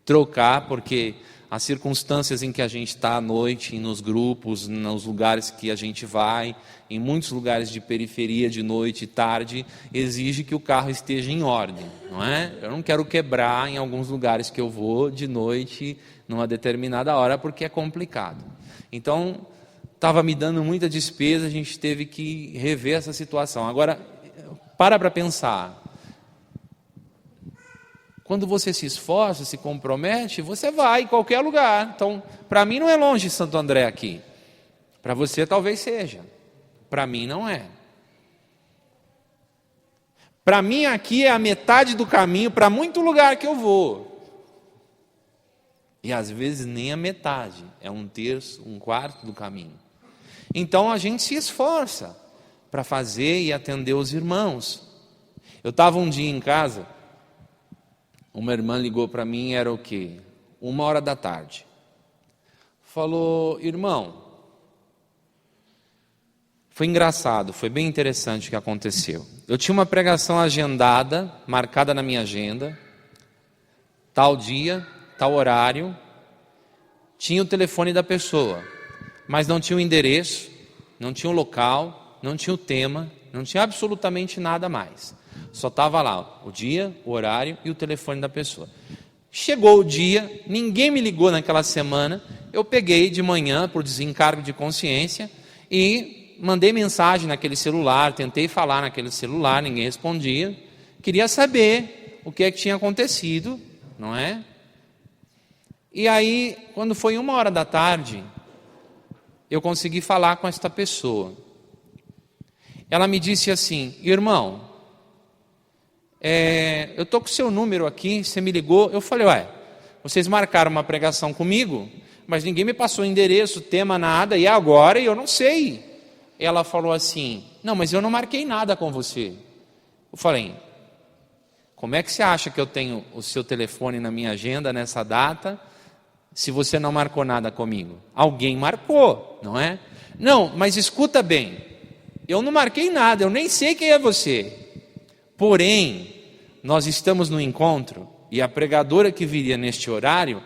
trocar, porque as circunstâncias em que a gente está à noite, nos grupos, nos lugares que a gente vai, em muitos lugares de periferia de noite e tarde, exige que o carro esteja em ordem, não é? Eu não quero quebrar em alguns lugares que eu vou de noite, numa determinada hora, porque é complicado. Então, estava me dando muita despesa, a gente teve que rever essa situação. Agora, para pensar. Quando você se esforça, se compromete, você vai em qualquer lugar. Então, para mim não é longe Santo André aqui. Para você talvez seja. Para mim não é. Para mim aqui é a metade do caminho para muito lugar que eu vou. E às vezes nem a metade, é 1/3, 1/4 do caminho. Então a gente se esforça para fazer e atender os irmãos. Eu estava um dia em casa, uma irmã ligou para mim, era o quê? 1h da tarde. Falou: irmão, foi engraçado, foi bem interessante o que aconteceu. Eu tinha uma pregação agendada, marcada na minha agenda, tal dia, tal horário, tinha o telefone da pessoa, mas não tinha o endereço, não tinha o local, não tinha o tema, não tinha absolutamente nada mais. Só estava lá o dia, o horário e o telefone da pessoa. Chegou o dia, ninguém me ligou naquela semana, eu peguei de manhã, por desencargo de consciência, e mandei mensagem naquele celular, tentei falar naquele celular, ninguém respondia, queria saber o que é que tinha acontecido, não é? E aí, quando foi 1h da tarde, eu consegui falar com esta pessoa. Ela me disse assim: irmão, eu estou com o seu número aqui, você me ligou. Eu falei: ué, vocês marcaram uma pregação comigo, mas ninguém me passou endereço, tema, nada, e agora eu não sei. Ela falou assim: não, mas eu não marquei nada com você. Eu falei: como é que você acha que eu tenho o seu telefone na minha agenda nessa data, se você não marcou nada comigo? Alguém marcou, não é? Não, mas escuta bem, eu não marquei nada, eu nem sei quem é você. Porém, nós estamos no encontro, e a pregadora que viria neste horário,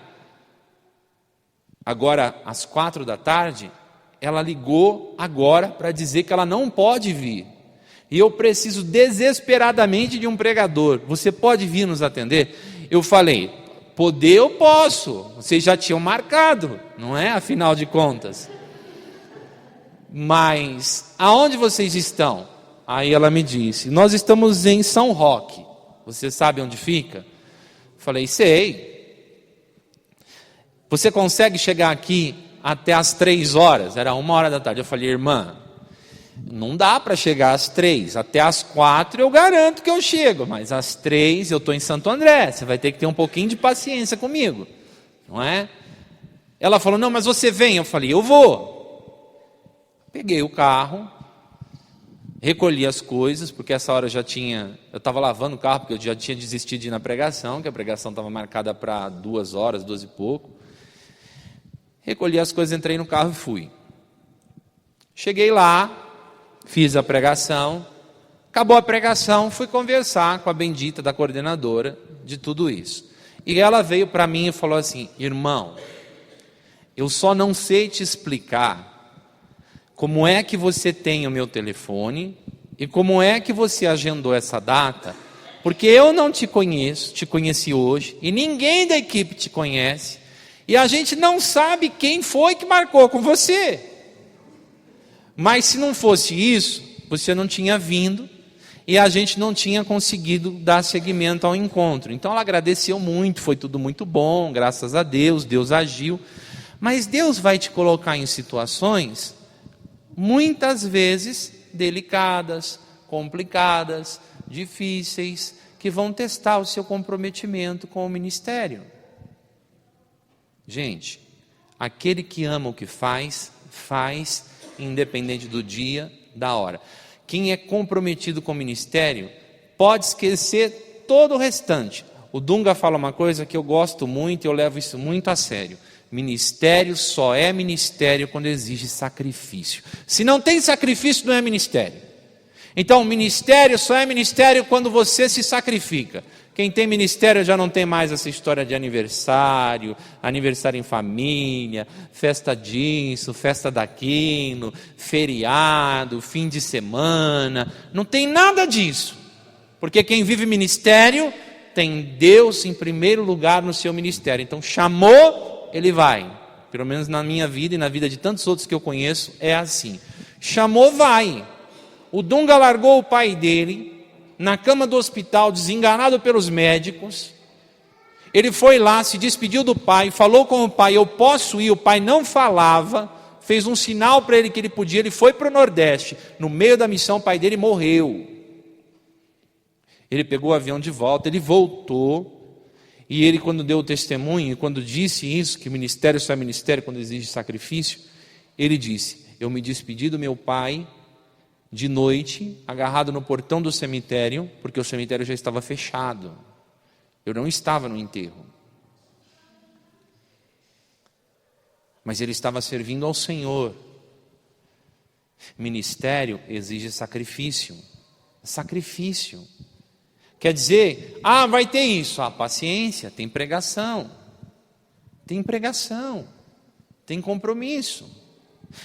agora às 4 da tarde, ela ligou agora para dizer que ela não pode vir. E eu preciso desesperadamente de um pregador. Você pode vir nos atender? Eu falei: poder eu posso. Vocês já tinham marcado, não é? Afinal de contas. mas aonde vocês estão? Aí ela me disse, nós estamos em São Roque. Você sabe onde fica? Falei, sei. Você consegue chegar aqui até às 3 horas? Era 1h da tarde. Eu falei, irmã, não dá para chegar às 3, até às 4 eu garanto que eu chego, mas às 3 eu estou em Santo André, você vai ter que ter um pouquinho de paciência comigo, não é? Ela falou, não, mas você vem. Eu falei, eu vou. Peguei o carro, recolhi as coisas, porque essa hora eu estava lavando o carro, porque eu já tinha desistido de ir na pregação, que a pregação estava marcada para 2 horas, 2 e pouco. Recolhi as coisas, entrei no carro e fui. Cheguei lá, fiz a pregação, acabou a pregação, fui conversar com a bendita da coordenadora de tudo isso. E ela veio para mim e falou assim, irmão, eu só não sei te explicar como é que você tem o meu telefone e como é que você agendou essa data, porque eu não te conheço, te conheci hoje, e ninguém da equipe te conhece, e a gente não sabe quem foi que marcou com você. Mas se não fosse isso, você não tinha vindo e a gente não tinha conseguido dar seguimento ao encontro. Então ela agradeceu muito, foi tudo muito bom, graças a Deus, Deus agiu. Mas Deus vai te colocar em situações, muitas vezes, delicadas, complicadas, difíceis, que vão testar o seu comprometimento com o ministério. Gente, aquele que ama o que faz, faz independente do dia, da hora. Quem é comprometido com o ministério pode esquecer todo o restante. O Dunga fala uma coisa que eu gosto muito e eu levo isso muito a sério. Ministério só é ministério quando exige sacrifício. Se não tem sacrifício, não é ministério. Então, ministério só é ministério quando você se sacrifica. Quem tem ministério já não tem mais essa história de aniversário, aniversário em família, festa disso, festa daquilo, feriado, fim de semana. Não tem nada disso. Porque quem vive ministério tem Deus em primeiro lugar no seu ministério. Então chamou, ele vai. Pelo menos na minha vida e na vida de tantos outros que eu conheço, é assim. Chamou, vai. O Dunga largou o pai dele na cama do hospital, desenganado pelos médicos. Ele foi lá, se despediu do pai, falou com o pai, eu posso ir, o pai não falava, fez um sinal para ele que ele podia, ele foi para o Nordeste, no meio da missão o pai dele morreu. Ele pegou o avião de volta, ele voltou, e ele quando deu o testemunho, e quando disse isso, que ministério só é ministério quando exige sacrifício, ele disse, eu me despedi do meu pai, de noite, agarrado no portão do cemitério, porque o cemitério já estava fechado. Eu não estava no enterro. Mas ele estava servindo ao Senhor. Ministério exige sacrifício. Sacrifício. Quer dizer, vai ter isso. Paciência, tem pregação. Tem pregação. Tem compromisso.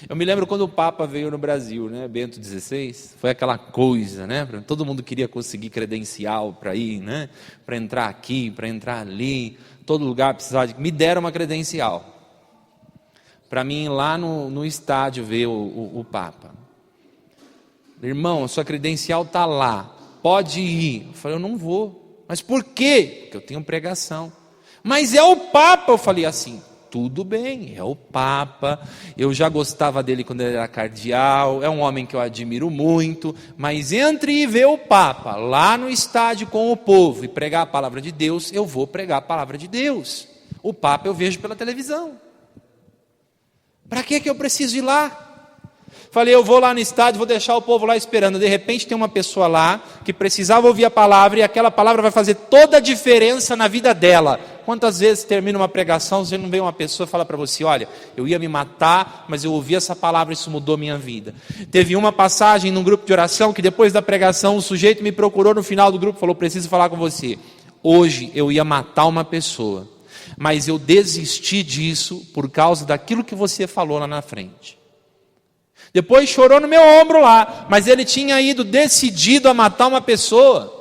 Eu me lembro quando o Papa veio no Brasil, né? Bento XVI, foi aquela coisa, né? Todo mundo queria conseguir credencial para ir, né? Para entrar aqui, para entrar ali, todo lugar precisava de... Me deram uma credencial, para mim ir lá no estádio ver o Papa. Irmão, a sua credencial está lá, pode ir. Eu falei, eu não vou. Mas por quê? Porque eu tenho pregação. Mas é o Papa, eu falei assim. Tudo bem, é o Papa, eu já gostava dele quando ele era cardeal, é um homem que eu admiro muito, mas entre e ver o Papa lá no estádio com o povo e pregar a palavra de Deus, eu vou pregar a palavra de Deus. O Papa eu vejo pela televisão. Para que eu preciso ir lá? Falei, eu vou lá no estádio, vou deixar o povo lá esperando. De repente tem uma pessoa lá que precisava ouvir a palavra e aquela palavra vai fazer toda a diferença na vida dela. Quantas vezes termina uma pregação, você não vê uma pessoa e fala para você, olha, eu ia me matar, mas eu ouvi essa palavra e isso mudou minha vida. Teve uma passagem num grupo de oração que depois da pregação o sujeito me procurou no final do grupo e falou, preciso falar com você. Hoje eu ia matar uma pessoa, mas eu desisti disso por causa daquilo que você falou lá na frente. Depois chorou no meu ombro lá, mas ele tinha ido decidido a matar uma pessoa.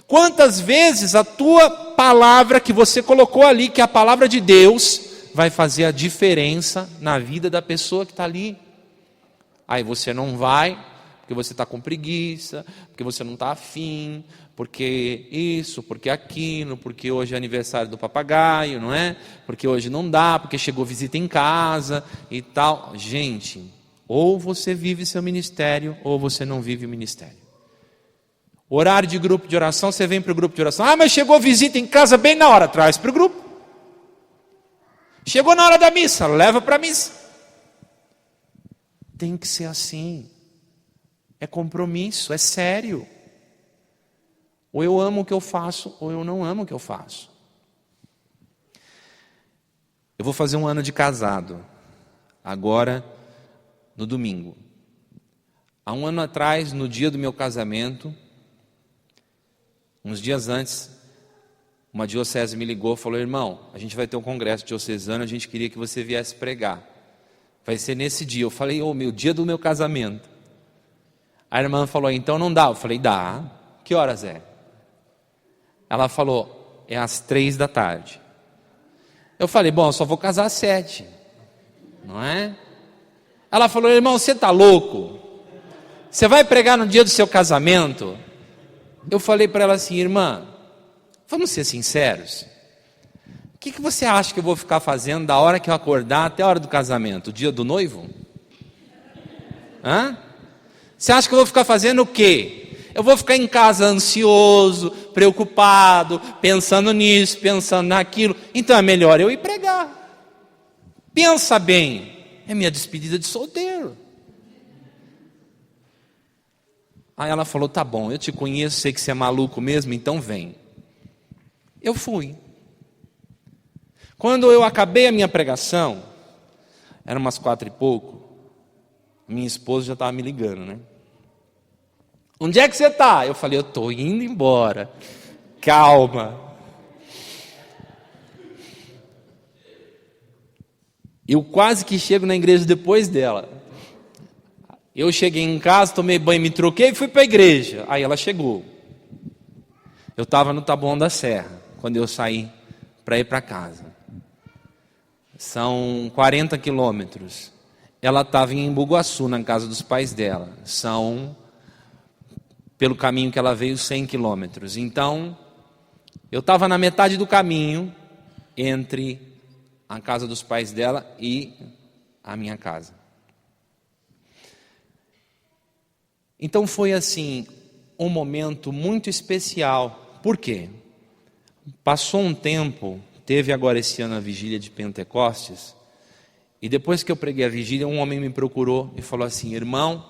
Quantas vezes a tua palavra que você colocou ali, que é a palavra de Deus, vai fazer a diferença na vida da pessoa que está ali? Aí você não vai, porque você está com preguiça, porque você não está afim, porque isso, porque aquilo, porque hoje é aniversário do papagaio, não é? Porque hoje não dá, porque chegou visita em casa e tal. Gente, ou você vive seu ministério, ou você não vive o ministério. Horário de grupo de oração, você vem para o grupo de oração. Ah, mas chegou visita em casa bem na hora, traz para o grupo. Chegou na hora da missa, leva para a missa. Tem que ser assim. É compromisso, é sério. Ou eu amo o que eu faço, ou eu não amo o que eu faço. Eu vou fazer um ano de casado, agora no domingo. Há um ano atrás, no dia do meu casamento, uns dias antes, uma diocese me ligou e falou: irmão, a gente vai ter um congresso diocesano, a gente queria que você viesse pregar. Vai ser nesse dia. Eu falei: meu dia do meu casamento. A irmã falou: então não dá. Eu falei: dá. Que horas é? Ela falou: é às 3 da tarde. Eu falei: bom, eu só vou casar às 7. Não é? Ela falou: irmão, você está louco? Você vai pregar no dia do seu casamento? Eu falei para ela assim: irmã, vamos ser sinceros. O que você acha que eu vou ficar fazendo da hora que eu acordar até a hora do casamento? O dia do noivo? Hã? Você acha que eu vou ficar fazendo o quê? Eu vou ficar em casa ansioso, preocupado, pensando nisso, pensando naquilo. Então é melhor eu ir pregar. Pensa bem, é minha despedida de solteiro. Aí ela falou: tá bom, eu te conheço, sei que você é maluco mesmo, então vem. Eu fui. Quando eu acabei a minha pregação, eram umas 4 e pouco, minha esposa já estava me ligando, né? Onde é que você está? Eu falei: eu estou indo embora. Calma. Eu quase que chego na igreja depois dela. Eu cheguei em casa, tomei banho, me troquei e fui para a igreja. Aí ela chegou. Eu estava no Taboão da Serra, quando eu saí para ir para casa. São 40 quilômetros. Ela estava em Embu-Guaçu, na casa dos pais dela. São, pelo caminho que ela veio, 100 quilômetros. Então, eu estava na metade do caminho entre a casa dos pais dela e a minha casa. Então foi assim, um momento muito especial. Por quê? Passou um tempo, teve agora esse ano a vigília de Pentecostes, e depois que eu preguei a vigília, um homem me procurou e falou assim: irmão,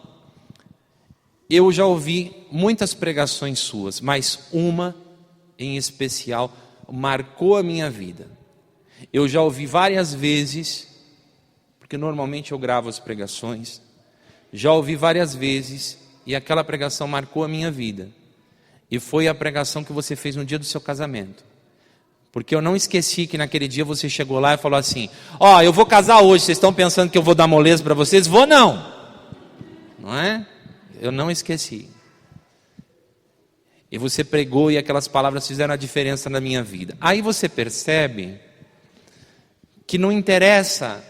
eu já ouvi muitas pregações suas, mas uma em especial marcou a minha vida. Eu já ouvi várias vezes, porque normalmente eu gravo as pregações, já ouvi várias vezes, e aquela pregação marcou a minha vida. E foi a pregação que você fez no dia do seu casamento. Porque eu não esqueci que naquele dia você chegou lá e falou assim: ó, eu vou casar hoje, vocês estão pensando que eu vou dar moleza para vocês? Vou não. Não é? Eu não esqueci. E você pregou e aquelas palavras fizeram a diferença na minha vida. Aí você percebe que não interessa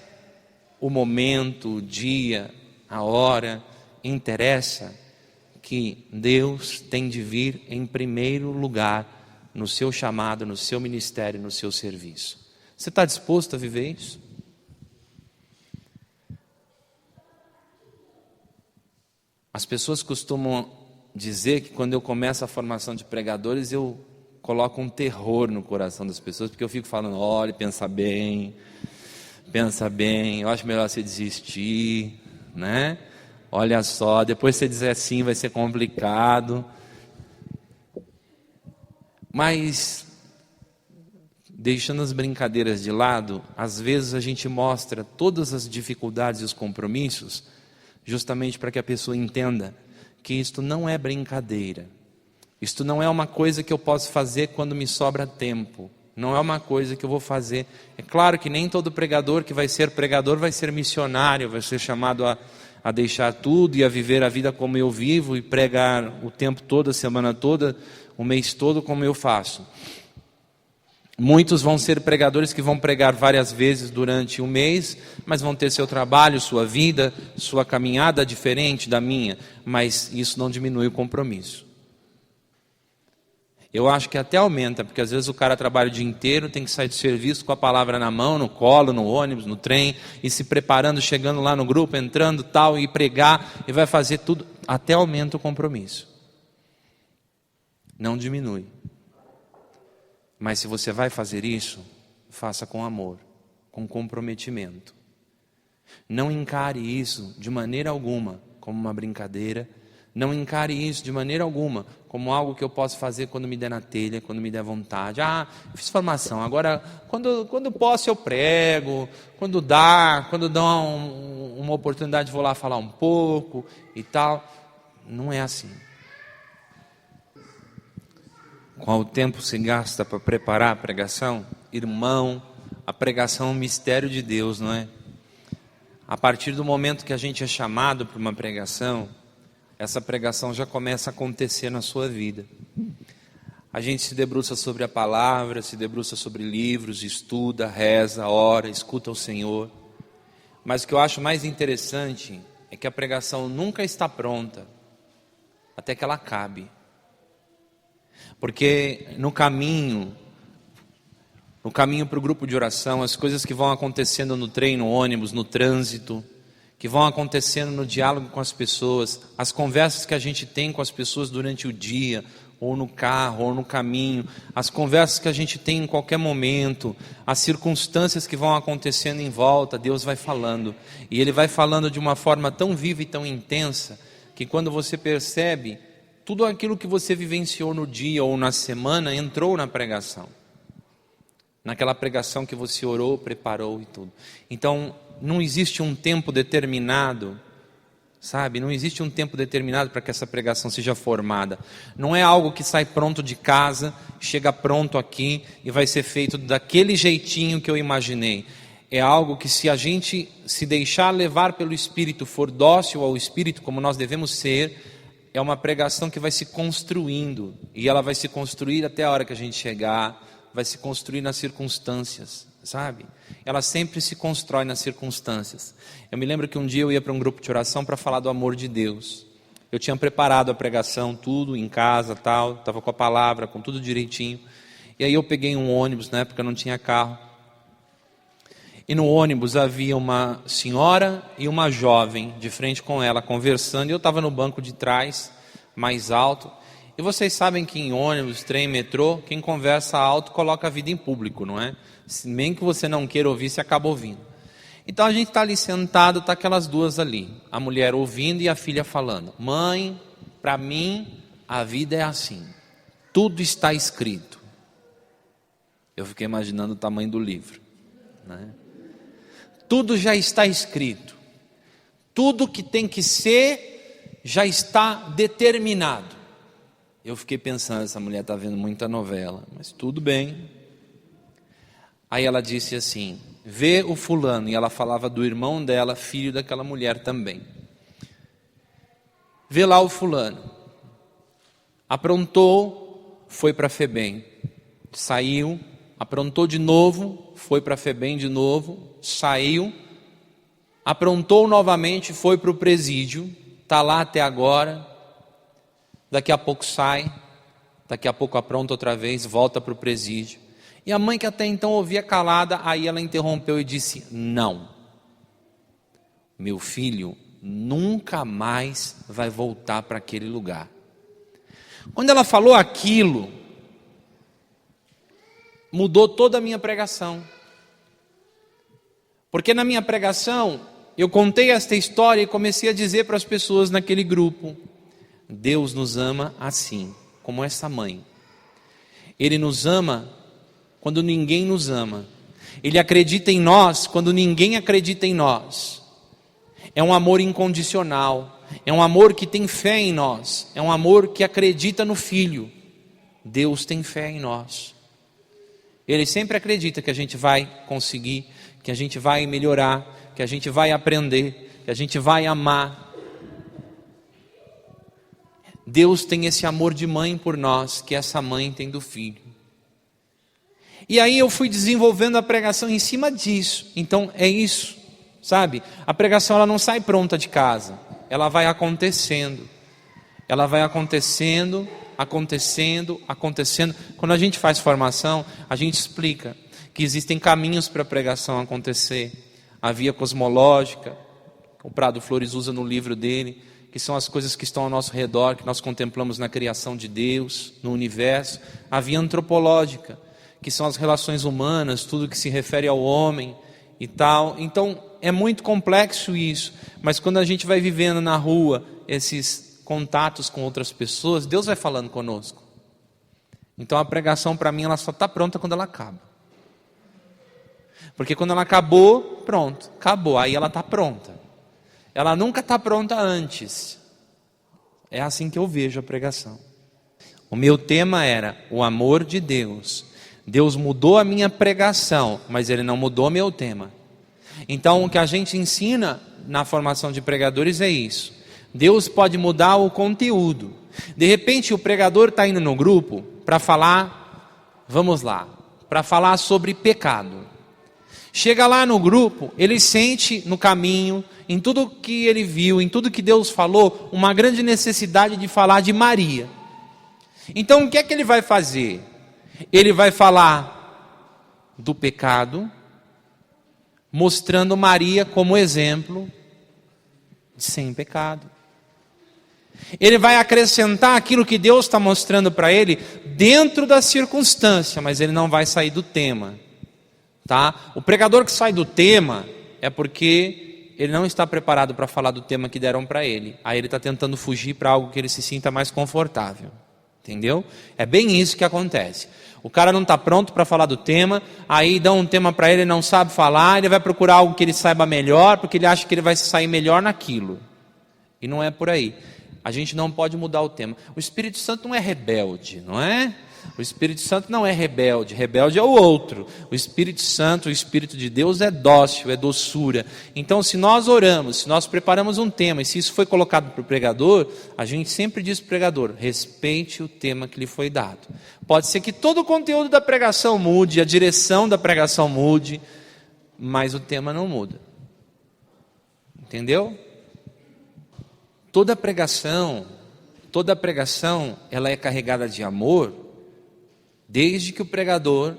o momento, o dia, a hora, interessa que Deus tem de vir em primeiro lugar no seu chamado, no seu ministério, no seu serviço. Você está disposto a viver isso? As pessoas costumam dizer que quando eu começo a formação de pregadores, eu coloco um terror no coração das pessoas, porque eu fico falando: olha, pensa bem, eu acho melhor você desistir, né? Olha só, depois você dizer assim vai ser complicado. Mas, deixando as brincadeiras de lado, às vezes a gente mostra todas as dificuldades e os compromissos, justamente para que a pessoa entenda que isto não é brincadeira. Isto não é uma coisa que eu posso fazer quando me sobra tempo. Não é uma coisa que eu vou fazer. É claro que nem todo pregador que vai ser pregador vai ser missionário, vai ser chamado a deixar tudo e a viver a vida como eu vivo e pregar o tempo todo, a semana toda, o mês todo como eu faço. Muitos vão ser pregadores que vão pregar várias vezes durante um mês, mas vão ter seu trabalho, sua vida, sua caminhada diferente da minha, mas isso não diminui o compromisso. Eu acho que até aumenta, porque às vezes o cara trabalha o dia inteiro, tem que sair do serviço com a palavra na mão, no colo, no ônibus, no trem, e se preparando, chegando lá no grupo, entrando tal, e pregar, e vai fazer tudo, até aumenta o compromisso. Não diminui. Mas se você vai fazer isso, faça com amor, com comprometimento. Não encare isso de maneira alguma como uma brincadeira. Não encare isso de maneira alguma como algo que eu posso fazer quando me der na telha, quando me der vontade. Fiz formação, agora quando posso eu prego, quando dá uma oportunidade vou lá falar um pouco e tal. Não é assim. Qual o tempo se gasta para preparar a pregação? Irmão, a pregação é um mistério de Deus, não é? A partir do momento que a gente é chamado para uma pregação, essa pregação já começa a acontecer na sua vida. A gente se debruça sobre a palavra, se debruça sobre livros, estuda, reza, ora, escuta o Senhor. Mas o que eu acho mais interessante é que a pregação nunca está pronta até que ela acabe. Porque no caminho para o grupo de oração, as coisas que vão acontecendo no trem, no ônibus, no trânsito, que vão acontecendo no diálogo com as pessoas, as conversas que a gente tem com as pessoas durante o dia, ou no carro, ou no caminho, as conversas que a gente tem em qualquer momento, as circunstâncias que vão acontecendo em volta, Deus vai falando. E Ele vai falando de uma forma tão viva e tão intensa, que quando você percebe, tudo aquilo que você vivenciou no dia ou na semana entrou na pregação. Naquela pregação que você orou, preparou e tudo. Então, não existe um tempo determinado, sabe? Não existe um tempo determinado para que essa pregação seja formada. Não é algo que sai pronto de casa, chega pronto aqui e vai ser feito daquele jeitinho que eu imaginei. É algo que, se a gente se deixar levar pelo Espírito, for dócil ao Espírito, como nós devemos ser, é uma pregação que vai se construindo, e ela vai se construir até a hora que a gente chegar, vai se construir nas circunstâncias, sabe? Ela sempre se constrói nas circunstâncias. Eu me lembro que um dia eu ia para um grupo de oração para falar do amor de Deus. Eu tinha preparado a pregação, tudo em casa, tal, estava com a palavra, com tudo direitinho. E aí eu peguei um ônibus, na época eu não tinha carro. E no ônibus havia uma senhora e uma jovem de frente com ela, conversando. E eu estava no banco de trás, mais alto. E vocês sabem que em ônibus, trem, metrô, quem conversa alto coloca a vida em público, não é? Nem que você não queira ouvir, você acaba ouvindo. Então a gente está ali sentado, está aquelas duas ali. A mulher ouvindo e a filha falando. Mãe, para mim, a vida é assim. Tudo está escrito. Eu fiquei imaginando o tamanho do livro, né? Tudo já está escrito. Tudo que tem que ser já está determinado. Eu fiquei pensando, essa mulher está vendo muita novela, mas tudo bem. Aí ela disse assim, vê o fulano, e ela falava do irmão dela, filho daquela mulher também. Vê lá o fulano. Aprontou, foi para a FEBEM. Saiu, aprontou de novo, foi para a FEBEM de novo, saiu, aprontou novamente, foi para o presídio, está lá até agora, daqui a pouco sai, daqui a pouco apronta outra vez, volta para o presídio. E a mãe, que até então ouvia calada, aí ela interrompeu e disse, não, meu filho nunca mais vai voltar para aquele lugar. Quando ela falou aquilo, mudou toda a minha pregação. Porque na minha pregação, eu contei esta história e comecei a dizer para as pessoas naquele grupo, Deus nos ama assim, como essa mãe. Ele nos ama quando ninguém nos ama. Ele acredita em nós quando ninguém acredita em nós. É um amor incondicional. É um amor que tem fé em nós. É um amor que acredita no Filho. Deus tem fé em nós. Ele sempre acredita que a gente vai conseguir, que a gente vai melhorar, que a gente vai aprender, que a gente vai amar. Deus tem esse amor de mãe por nós, que essa mãe tem do Filho. E aí eu fui desenvolvendo a pregação em cima disso. Então é isso, sabe? A pregação ela não sai pronta de casa, ela vai acontecendo. Ela vai acontecendo. Quando a gente faz formação, a gente explica que existem caminhos para a pregação acontecer. A via cosmológica, o Prado Flores usa no livro dele, que são as coisas que estão ao nosso redor, que nós contemplamos na criação de Deus, no universo. A via antropológica, que são as relações humanas, tudo que se refere ao homem e tal. Então, é muito complexo isso, mas quando a gente vai vivendo na rua esses contatos com outras pessoas, Deus vai falando conosco. Então a pregação para mim ela só está pronta quando ela acaba. Porque quando ela acabou, pronto, acabou, aí ela está pronta. Ela nunca está pronta antes. É assim que eu vejo a pregação. O meu tema era o amor de Deus. Deus mudou a minha pregação, mas Ele não mudou meu tema. Então o que a gente ensina na formação de pregadores é isso. Deus pode mudar o conteúdo. De repente o pregador está indo no grupo para falar, vamos lá, para falar sobre pecado. Chega lá no grupo, ele sente no caminho, em tudo que ele viu, em tudo que Deus falou, uma grande necessidade de falar de Maria. Então o que é que ele vai fazer? Ele vai falar do pecado, mostrando Maria como exemplo de sem pecado. Ele vai acrescentar aquilo que Deus está mostrando para ele dentro da circunstância, mas ele não vai sair do tema, tá? O pregador que sai do tema é porque ele não está preparado para falar do tema que deram para ele. Aí ele está tentando fugir para algo que ele se sinta mais confortável, entendeu? É bem isso que acontece. O cara não está pronto para falar do tema, aí dão um tema para ele, não sabe falar, ele vai procurar algo que ele saiba melhor, porque ele acha que ele vai sair melhor naquilo. E não é por aí. A gente não pode mudar o tema. O Espírito Santo não é rebelde, não é? O Espírito Santo não é rebelde, rebelde é o outro. O Espírito Santo, o Espírito de Deus é dócil, é doçura. Então se nós oramos, se nós preparamos um tema, e se isso foi colocado para o pregador, a gente sempre diz para o pregador, respeite o tema que lhe foi dado. Pode ser que todo o conteúdo da pregação mude, a direção da pregação mude, mas o tema não muda. Entendeu? Toda pregação, ela é carregada de amor, desde que o pregador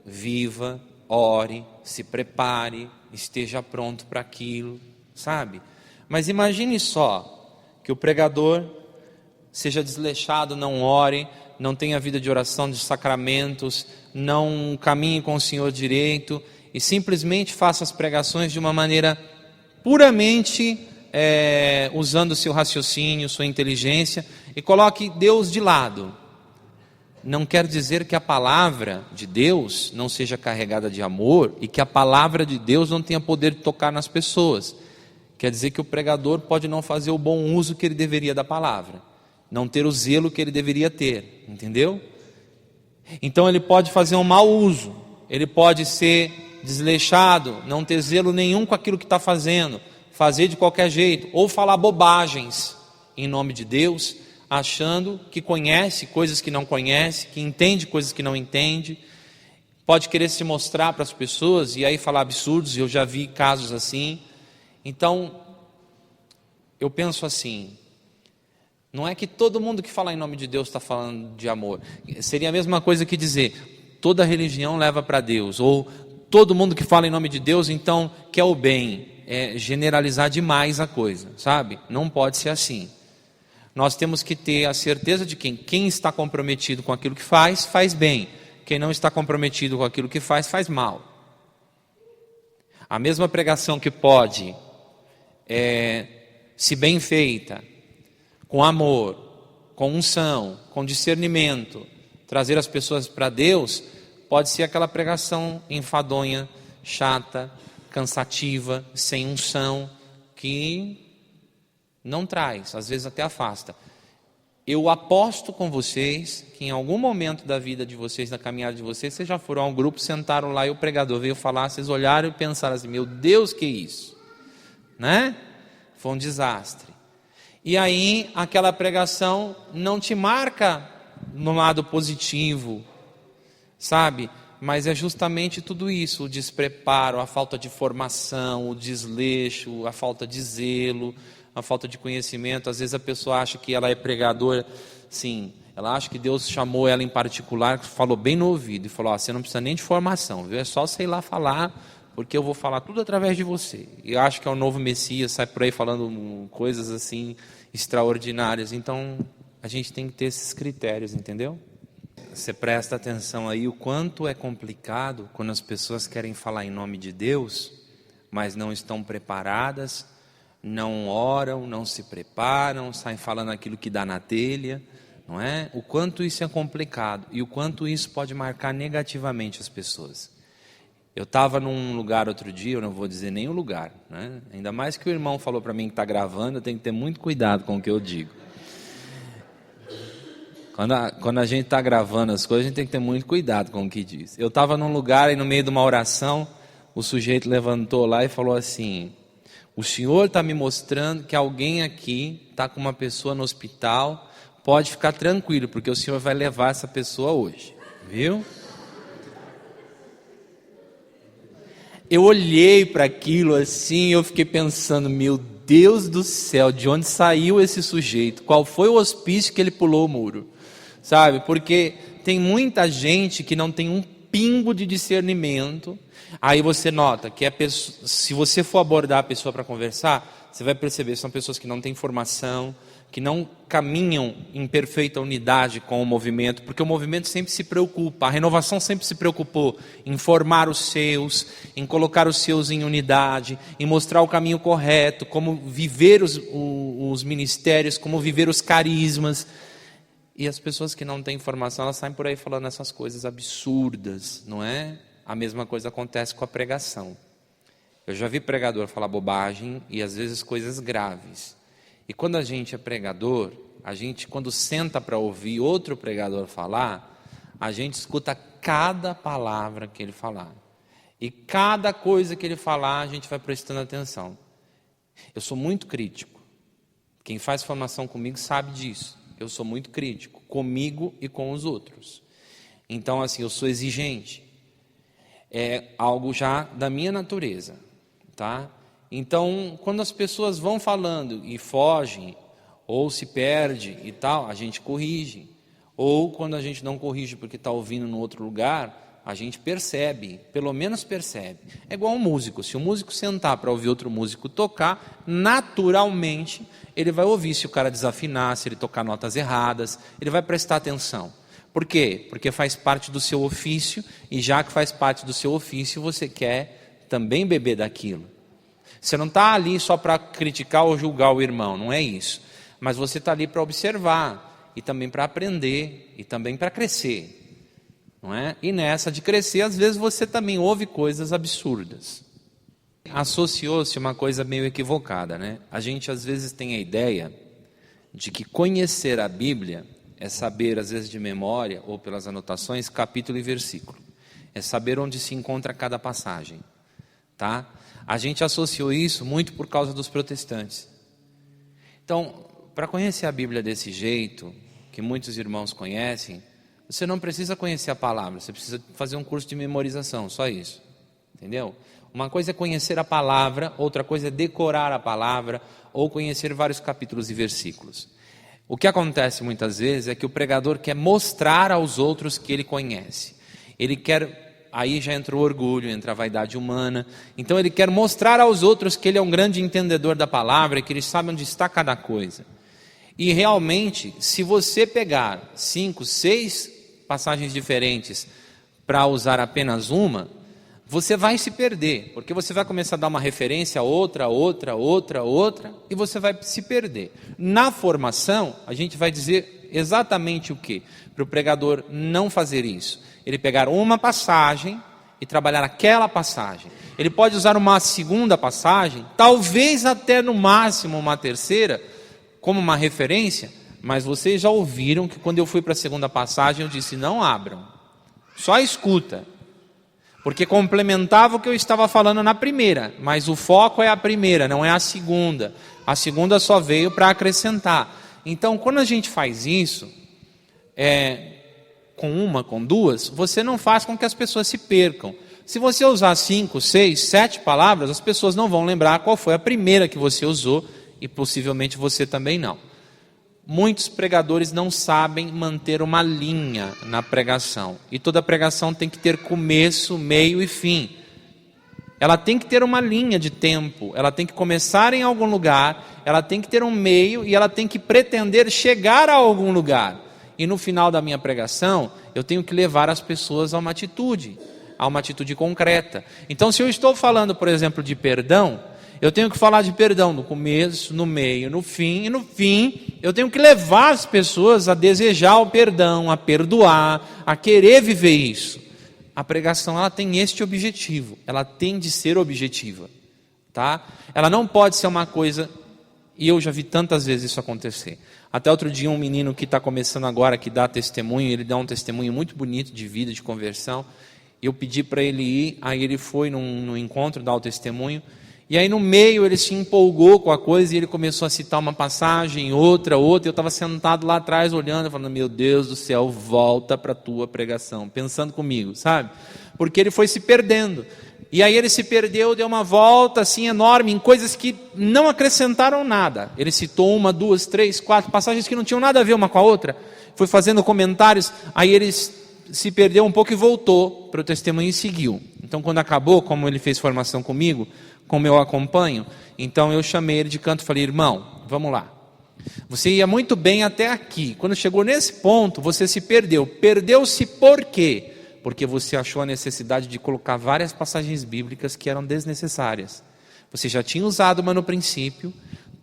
viva, ore, se prepare, esteja pronto para aquilo, sabe? Mas imagine só, que o pregador seja desleixado, não ore, não tenha vida de oração, de sacramentos, não caminhe com o Senhor direito, e simplesmente faça as pregações de uma maneira puramente usando o seu raciocínio, sua inteligência, e coloque Deus de lado. Não quer dizer que a palavra de Deus não seja carregada de amor e que a palavra de Deus não tenha poder de tocar nas pessoas. Quer dizer que o pregador pode não fazer o bom uso que ele deveria da palavra, não ter o zelo que ele deveria ter, entendeu? Então ele pode fazer um mau uso, ele pode ser desleixado, não ter zelo nenhum com aquilo que está fazendo, fazer de qualquer jeito, ou falar bobagens em nome de Deus, achando que conhece coisas que não conhece, que entende coisas que não entende, pode querer se mostrar para as pessoas e aí falar absurdos. Eu já vi casos assim. Então eu penso assim, não é que todo mundo que fala em nome de Deus está falando de amor. Seria a mesma coisa que dizer toda religião leva para Deus, ou todo mundo que fala em nome de Deus então quer o bem. É generalizar demais a coisa, sabe? Não pode ser assim. Nós temos que ter a certeza de que quem está comprometido com aquilo que faz, faz bem. Quem não está comprometido com aquilo que faz mal. A mesma pregação que pode, se bem feita, com amor, com unção, com discernimento, trazer as pessoas para Deus, pode ser aquela pregação enfadonha, chata, cansativa, sem unção, que não traz, às vezes até afasta. Eu aposto com vocês que em algum momento da vida de vocês, na caminhada de vocês já foram a um grupo, sentaram lá e o pregador veio falar, vocês olharam e pensaram assim, meu Deus, que isso? Né? Foi um desastre. E aí aquela pregação não te marca no lado positivo, sabe? mas é justamente tudo isso, o despreparo, a falta de formação, o desleixo, a falta de zelo, a falta de conhecimento. Às vezes a pessoa acha que ela é pregadora, sim, ela acha que Deus chamou ela em particular, falou bem no ouvido e falou: você não precisa nem de formação, viu? É só você ir lá falar, porque eu vou falar tudo através de você. E eu acho que é o novo Messias, sai por aí falando coisas assim extraordinárias. Então a gente tem que ter esses critérios, entendeu? Você presta atenção aí o quanto é complicado quando as pessoas querem falar em nome de Deus, mas não estão preparadas, não oram, não se preparam, saem falando aquilo que dá na telha, não é? O quanto isso é complicado e o quanto isso pode marcar negativamente as pessoas. Eu estava num lugar outro dia, eu não vou dizer nem o lugar, né? Ainda mais que o irmão falou para mim que está gravando, eu tenho que ter muito cuidado com o que eu digo. Quando a gente está gravando as coisas, a gente tem que ter muito cuidado com o que diz. Eu estava num lugar e no meio de uma oração, o sujeito levantou lá e falou assim: o senhor está me mostrando que alguém aqui está com uma pessoa no hospital, pode ficar tranquilo, porque o senhor vai levar essa pessoa hoje, viu? Eu olhei para aquilo assim, eu fiquei pensando: meu Deus do céu, de onde saiu esse sujeito? Qual foi o hospício que ele pulou o muro? Sabe, porque tem muita gente que não tem um pingo de discernimento. Aí você nota que se você for abordar a pessoa para conversar, você vai perceber que são pessoas que não têm formação, que não caminham em perfeita unidade com o movimento, porque o movimento sempre se preocupa, a renovação sempre se preocupou em formar os seus, em colocar os seus em unidade, em mostrar o caminho correto, como viver os ministérios, como viver os carismas. E as pessoas que não têm formação, elas saem por aí falando essas coisas absurdas, não é? A mesma coisa acontece com a pregação. Eu já vi pregador falar bobagem e às vezes coisas graves. E quando a gente é pregador, a gente quando senta para ouvir outro pregador falar, a gente escuta cada palavra que ele falar. E cada coisa que ele falar, a gente vai prestando atenção. Eu sou muito crítico. Quem faz formação comigo sabe disso. Eu sou muito crítico, comigo e com os outros. Então, assim, eu sou exigente. É algo já da minha natureza, tá? Então, quando as pessoas vão falando e fogem, ou se perde e tal, a gente corrige. Ou quando a gente não corrige porque está ouvindo no outro lugar, a gente percebe, pelo menos percebe. É igual um músico. Se o músico sentar para ouvir outro músico tocar, naturalmente ele vai ouvir se o cara desafinar, se ele tocar notas erradas, ele vai prestar atenção. Por quê? Porque faz parte do seu ofício, e já que faz parte do seu ofício, você quer também beber daquilo. Você não está ali só para criticar ou julgar o irmão, não é isso. Mas você está ali para observar, e também para aprender, e também para crescer. Não é? E nessa de crescer, às vezes você também ouve coisas absurdas. Associou-se uma coisa meio equivocada, né? A gente às vezes tem a ideia de que conhecer a Bíblia é saber, às vezes de memória ou pelas anotações, capítulo e versículo. É saber onde se encontra cada passagem, tá? A gente associou isso muito por causa dos protestantes. Então, para conhecer a Bíblia desse jeito, que muitos irmãos conhecem, você não precisa conhecer a palavra, você precisa fazer um curso de memorização, só isso, entendeu? Uma coisa é conhecer a palavra, outra coisa é decorar a palavra, ou conhecer vários capítulos e versículos. O que acontece muitas vezes é que o pregador quer mostrar aos outros que ele conhece. Ele quer, aí já entra o orgulho, entra a vaidade humana. Então ele quer mostrar aos outros que ele é um grande entendedor da palavra, que ele sabe onde está cada coisa. E realmente, se você pegar 5, 6 passagens diferentes para usar apenas uma, você vai se perder, porque você vai começar a dar uma referência a outra, e você vai se perder. Na formação, a gente vai dizer exatamente o quê? Para o pregador não fazer isso. Ele pegar uma passagem e trabalhar aquela passagem. Ele pode usar uma segunda passagem, talvez até no máximo uma terceira, como uma referência, mas vocês já ouviram que quando eu fui para a segunda passagem, eu disse: não abram, só escuta. Porque complementava o que eu estava falando na primeira, mas o foco é a primeira, não é a segunda. A segunda só veio para acrescentar. Então, quando a gente faz isso, com uma, com duas, você não faz com que as pessoas se percam. Se você usar 5, 6, 7 palavras, as pessoas não vão lembrar qual foi a primeira que você usou e possivelmente você também não. Muitos pregadores não sabem manter uma linha na pregação. E toda pregação tem que ter começo, meio e fim. Ela tem que ter uma linha de tempo, ela tem que começar em algum lugar, ela tem que ter um meio e ela tem que pretender chegar a algum lugar. E no final da minha pregação, eu tenho que levar as pessoas a uma atitude concreta. Então, se eu estou falando, por exemplo, de perdão, eu tenho que falar de perdão no começo, no meio, no fim, e no fim eu tenho que levar as pessoas a desejar o perdão, a perdoar, a querer viver isso. A pregação, ela tem este objetivo, ela tem de ser objetiva, tá? Ela não pode ser uma coisa, e eu já vi tantas vezes isso acontecer. Até outro dia um menino que está começando agora, que dá testemunho, ele dá um testemunho muito bonito de vida, de conversão, eu pedi para ele ir, aí ele foi num encontro dar o testemunho, e aí no meio ele se empolgou com a coisa e ele começou a citar uma passagem, outra, eu estava sentado lá atrás olhando, falando, meu Deus do céu, volta para a tua pregação, pensando comigo, sabe? Porque ele foi se perdendo, e aí ele se perdeu, deu uma volta assim enorme, em coisas que não acrescentaram nada. Ele citou 1, 2, 3, 4 passagens que não tinham nada a ver uma com a outra, foi fazendo comentários, aí ele se perdeu um pouco e voltou para o testemunho e seguiu. Então quando acabou, como ele fez formação comigo, como eu acompanho, então eu chamei ele de canto e falei, irmão, vamos lá. Você ia muito bem até aqui. Quando chegou nesse ponto, você se perdeu. Perdeu-se por quê? Porque você achou a necessidade de colocar várias passagens bíblicas que eram desnecessárias. Você já tinha usado uma no princípio.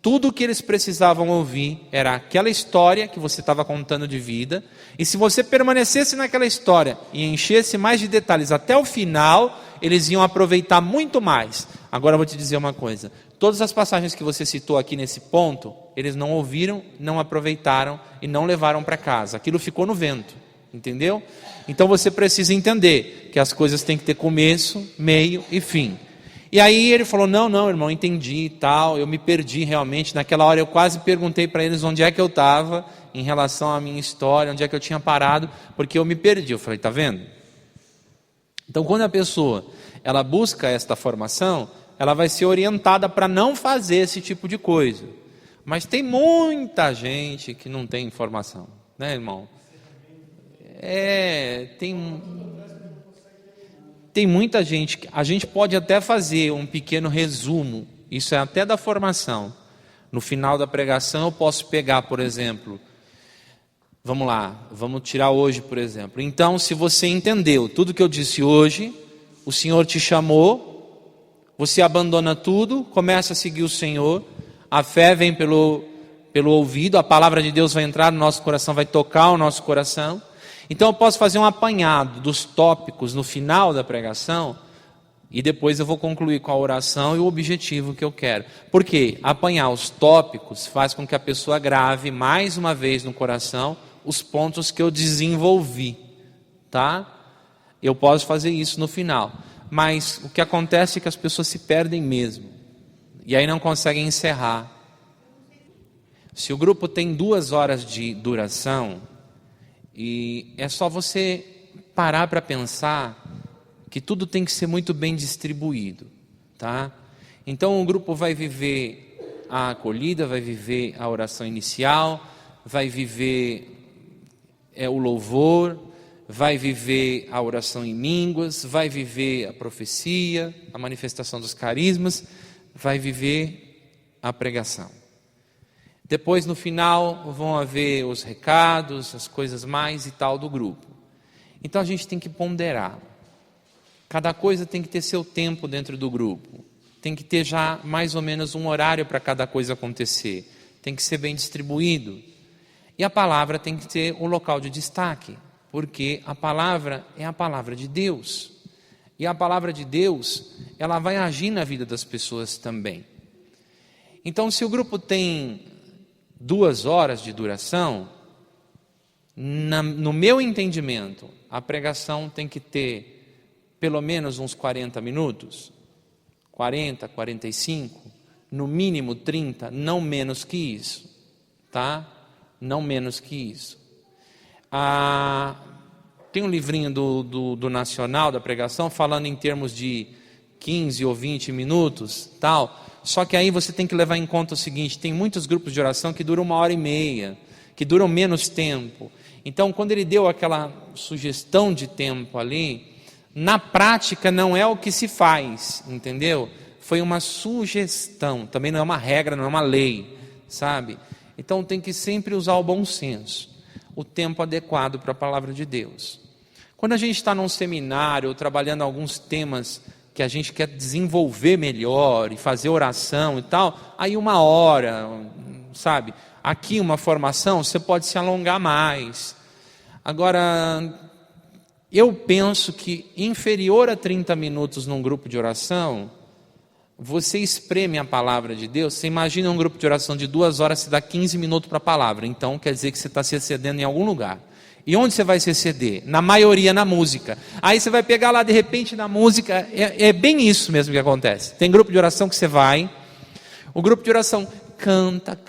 Tudo o que eles precisavam ouvir era aquela história que você estava contando de vida. E se você permanecesse naquela história e enchesse mais de detalhes até o final, eles iam aproveitar muito mais. Agora eu vou te dizer uma coisa. Todas as passagens que você citou aqui nesse ponto, eles não ouviram, não aproveitaram e não levaram para casa. Aquilo ficou no vento, entendeu? Então você precisa entender que as coisas têm que ter começo, meio e fim. E aí ele falou, não, irmão, entendi e tal, eu me perdi realmente. Naquela hora eu quase perguntei para eles onde é que eu estava em relação à minha história, onde é que eu tinha parado, porque eu me perdi. Eu falei, tá vendo? Então quando a pessoa, ela busca esta formação, ela vai ser orientada para não fazer esse tipo de coisa. Mas tem muita gente que não tem informação, né, irmão? Tem muita gente, a gente pode até fazer um pequeno resumo, isso é até da formação. No final da pregação eu posso pegar, por exemplo, vamos lá, vamos tirar hoje, por exemplo. Então, se você entendeu tudo que eu disse hoje, o Senhor te chamou, você abandona tudo, começa a seguir o Senhor, a fé vem pelo ouvido, a palavra de Deus vai entrar no nosso coração, vai tocar o nosso coração. Então eu posso fazer um apanhado dos tópicos no final da pregação e depois eu vou concluir com a oração e o objetivo que eu quero. Por quê? Apanhar os tópicos faz com que a pessoa grave mais uma vez no coração os pontos que eu desenvolvi, tá? Eu posso fazer isso no final. Mas o que acontece é que as pessoas se perdem mesmo. E aí não conseguem encerrar. Se o grupo tem 2 horas de duração, e é só você parar para pensar que tudo tem que ser muito bem distribuído, tá? Então o grupo vai viver a acolhida, vai viver a oração inicial, vai viver o louvor, vai viver a oração em línguas, vai viver a profecia, a manifestação dos carismas, vai viver a pregação. Depois, no final, vão haver os recados, as coisas mais e tal do grupo. Então a gente tem que ponderar. Cada coisa tem que ter seu tempo dentro do grupo. Tem que ter já mais ou menos um horário para cada coisa acontecer. Tem que ser bem distribuído. E a palavra tem que ter um local de destaque, porque a palavra é a palavra de Deus. E a palavra de Deus, ela vai agir na vida das pessoas também. Então, se o grupo tem 2 horas de duração, no meu entendimento, a pregação tem que ter pelo menos uns 40 minutos, 40, 45, no mínimo 30, não menos que isso, tá? Não menos que isso. tem um livrinho do Nacional, da pregação, falando em termos de 15 ou 20 minutos, tal. Só que aí você tem que levar em conta o seguinte, tem muitos grupos de oração que duram 1h30, que duram menos tempo. Então, quando ele deu aquela sugestão de tempo ali, na prática não é o que se faz, entendeu? Foi uma sugestão, também não é uma regra, não é uma lei, sabe? Então tem que sempre usar o bom senso, o tempo adequado para a palavra de Deus. Quando a gente está num seminário, ou trabalhando alguns temas que a gente quer desenvolver melhor, e fazer oração e tal, aí 1 hora, sabe? Aqui uma formação, você pode se alongar mais. Agora, eu penso que inferior a 30 minutos num grupo de oração, você espreme a palavra de Deus. Você imagina um grupo de oração de 2 horas, você dá 15 minutos para a palavra. Então quer dizer que você está se excedendo em algum lugar. E onde você vai se exceder? Na maioria na música. Aí você vai pegar lá de repente na música, é bem isso mesmo que acontece. Tem grupo de oração que você vai, o grupo de oração canta,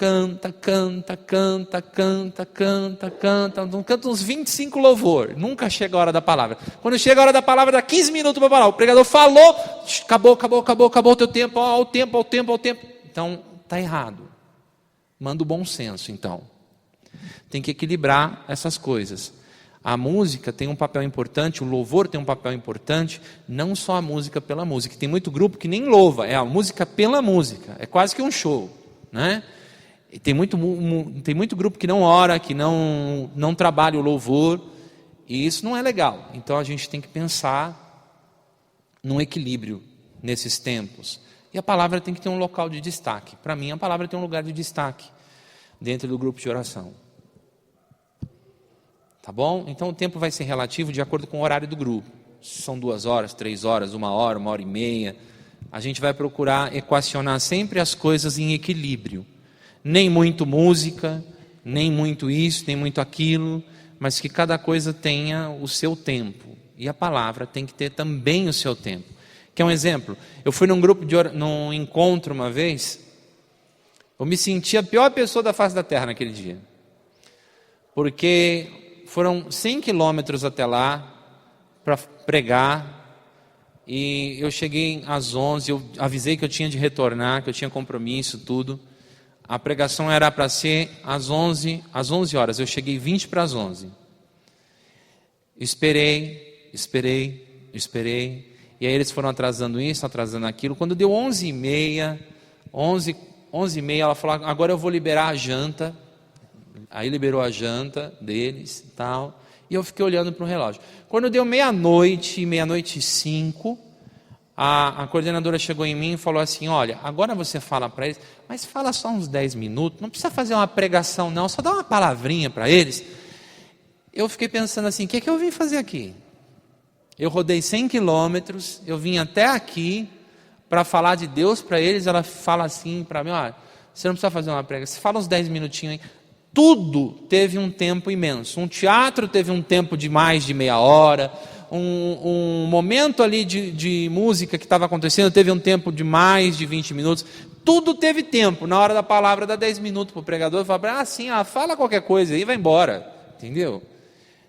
uns 25 louvor, nunca chega a hora da palavra. Quando chega a hora da palavra, dá 15 minutos para falar. O pregador falou, acabou o teu tempo, ao tempo. Então, está errado. Manda o bom senso, então. Tem que equilibrar essas coisas. A música tem um papel importante, o louvor tem um papel importante, não só a música pela música. Tem muito grupo que nem louva, é a música pela música, é quase que um show, né? E tem muito grupo que não ora, que não trabalha o louvor, e isso não é legal. Então a gente tem que pensar num equilíbrio nesses tempos. E a palavra tem que ter um local de destaque. Para mim, a palavra tem um lugar de destaque dentro do grupo de oração. Tá bom? Então o tempo vai ser relativo de acordo com o horário do grupo. Se são 2 horas, 3 horas, 1 hora, 1h30. A gente vai procurar equacionar sempre as coisas em equilíbrio. Nem muito música, nem muito isso, nem muito aquilo, mas que cada coisa tenha o seu tempo. E a palavra tem que ter também o seu tempo. Quer um exemplo? Eu fui num encontro uma vez, eu me senti a pior pessoa da face da terra naquele dia. Porque foram 100 quilômetros até lá para pregar, e eu cheguei às 11, eu avisei que eu tinha de retornar, que eu tinha compromisso, tudo. A pregação era para ser às 11 horas, eu cheguei 20 para as 11. Esperei, e aí eles foram atrasando isso, atrasando aquilo. Quando deu 11h30, ela falou, agora eu vou liberar a janta. Aí liberou a janta deles e tal, e eu fiquei olhando para o relógio. Quando deu 00:05, a coordenadora chegou em mim e falou assim, olha, agora você fala para eles, mas fala só uns 10 minutos, não precisa fazer uma pregação não, só dá uma palavrinha para eles. Eu fiquei pensando assim, o que é que eu vim fazer aqui? Eu rodei 100 quilômetros, eu vim até aqui para falar de Deus para eles. Ela fala assim para mim, olha, você não precisa fazer uma pregação, você fala uns 10 minutinhos aí. Tudo teve um tempo imenso. Um teatro teve um tempo de mais de meia hora. Um momento ali de música que estava acontecendo teve um tempo de mais de 20 minutos. Tudo teve tempo. Na hora da palavra dá 10 minutos para o pregador. Fala, fala qualquer coisa aí e vai embora. Entendeu?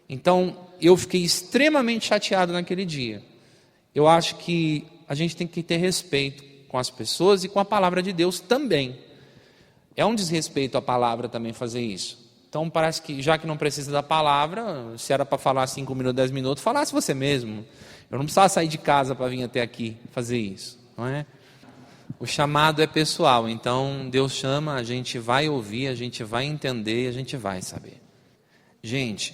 Então, eu fiquei extremamente chateado naquele dia. Eu acho que a gente tem que ter respeito com as pessoas e com a palavra de Deus também. É um desrespeito à palavra também fazer isso. Então parece que, já que não precisa da palavra, se era para falar 5 minutos, 10 minutos, falasse você mesmo. Eu não precisava sair de casa para vir até aqui fazer isso, não é? O chamado é pessoal, então Deus chama, a gente vai ouvir, a gente vai entender, a gente vai saber. Gente,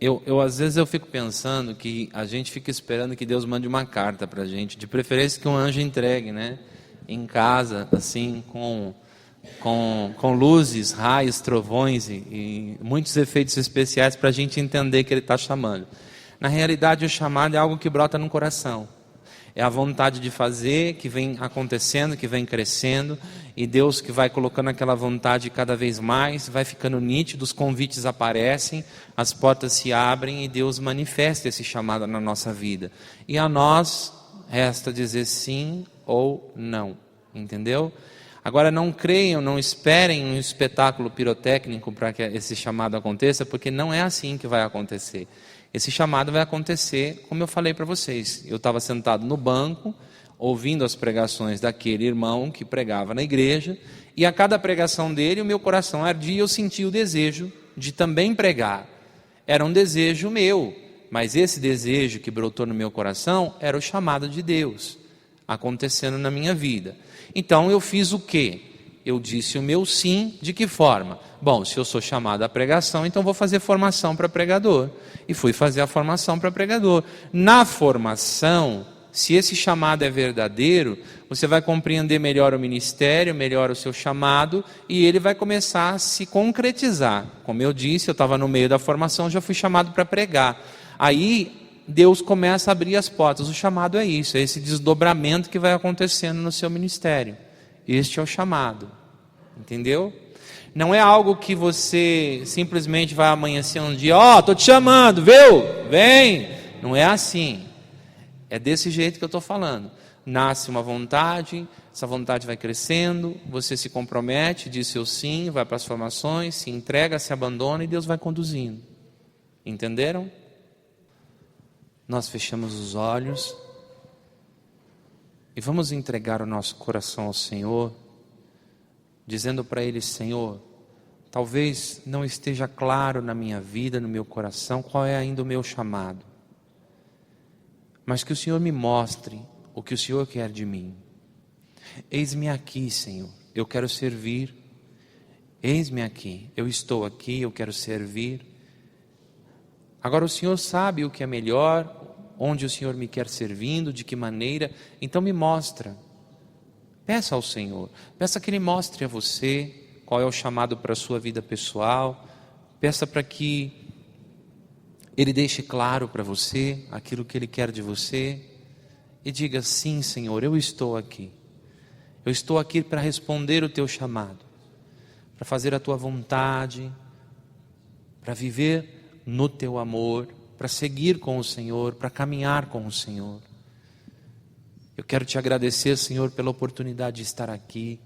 eu às vezes eu fico pensando que a gente fica esperando que Deus mande uma carta para a gente, de preferência que um anjo entregue, né? Em casa, assim, com luzes, raios, trovões e muitos efeitos especiais para a gente entender que Ele está chamando. Na realidade, o chamado é algo que brota no coração. É a vontade de fazer que vem acontecendo, que vem crescendo, e Deus que vai colocando aquela vontade cada vez mais, vai ficando nítido, os convites aparecem, as portas se abrem e Deus manifesta esse chamado na nossa vida. E a nós resta dizer sim ou não, entendeu? Agora não creiam, não esperem um espetáculo pirotécnico para que esse chamado aconteça, porque não é assim que vai acontecer. Esse chamado vai acontecer, como eu falei para vocês. Eu estava sentado no banco, ouvindo as pregações daquele irmão que pregava na igreja, e a cada pregação dele o meu coração ardia e eu sentia o desejo de também pregar. Era um desejo meu, mas esse desejo que brotou no meu coração era o chamado de Deus acontecendo na minha vida. Então eu fiz o quê? Eu disse o meu sim. De que forma? Bom, se eu sou chamado à pregação, então vou fazer formação para pregador. E fui fazer a formação para pregador. Na formação, se esse chamado é verdadeiro, você vai compreender melhor o ministério, melhor o seu chamado, e ele vai começar a se concretizar. Como eu disse, eu estava no meio da formação, já fui chamado para pregar. Aí Deus começa a abrir as portas. O chamado é isso, é esse desdobramento que vai acontecendo no seu ministério. Este é o chamado, entendeu? Não é algo que você simplesmente vai amanhecer um dia, estou te chamando, viu? Vem! Não é assim. É desse jeito que eu estou falando. Nasce uma vontade, essa vontade vai crescendo, você se compromete, diz seu sim, vai para as formações, se entrega, se abandona e Deus vai conduzindo. Entenderam? Nós fechamos os olhos e vamos entregar o nosso coração ao Senhor, dizendo para Ele: Senhor, talvez não esteja claro na minha vida, no meu coração, qual é ainda o meu chamado, mas que o Senhor me mostre o que o Senhor quer de mim. Eis-me aqui, Senhor, eu quero servir. Eis-me aqui, eu estou aqui, eu quero servir. Agora o Senhor sabe o que é melhor, onde o Senhor me quer servindo, de que maneira, então me mostra. Peça ao Senhor, peça que Ele mostre a você qual é o chamado para a sua vida pessoal, peça para que Ele deixe claro para você aquilo que Ele quer de você, e diga: sim, Senhor, eu estou aqui para responder o teu chamado, para fazer a tua vontade, para viver no teu amor, para seguir com o Senhor, para caminhar com o Senhor. Eu quero te agradecer, Senhor, pela oportunidade de estar aqui,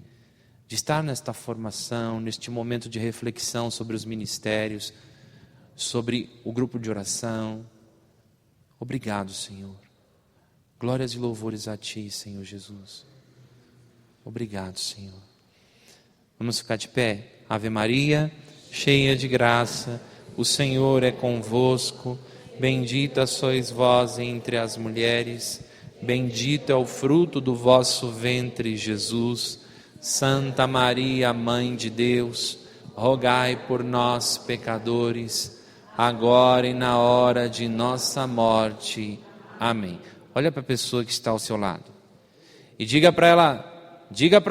de estar nesta formação, neste momento de reflexão sobre os ministérios, sobre o grupo de oração. Obrigado, Senhor. Glórias e louvores a Ti, Senhor Jesus. Obrigado, Senhor. Vamos ficar de pé. Ave Maria, cheia de graça, o Senhor é convosco, bendita sois vós entre as mulheres, bendito é o fruto do vosso ventre, Jesus. Santa Maria, Mãe de Deus, rogai por nós, pecadores, agora e na hora de nossa morte. Amém. Olha para a pessoa que está ao seu lado e diga para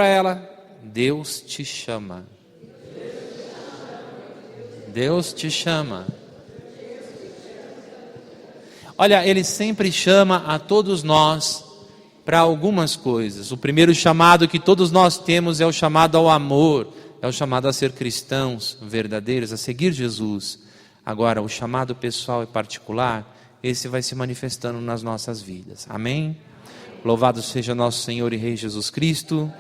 ela, Deus te chama. Deus te chama. Olha, Ele sempre chama a todos nós para algumas coisas. O primeiro chamado que todos nós temos é o chamado ao amor, é o chamado a ser cristãos verdadeiros, a seguir Jesus. Agora, o chamado pessoal e particular, esse vai se manifestando nas nossas vidas. Amém? Louvado seja nosso Senhor e Rei Jesus Cristo.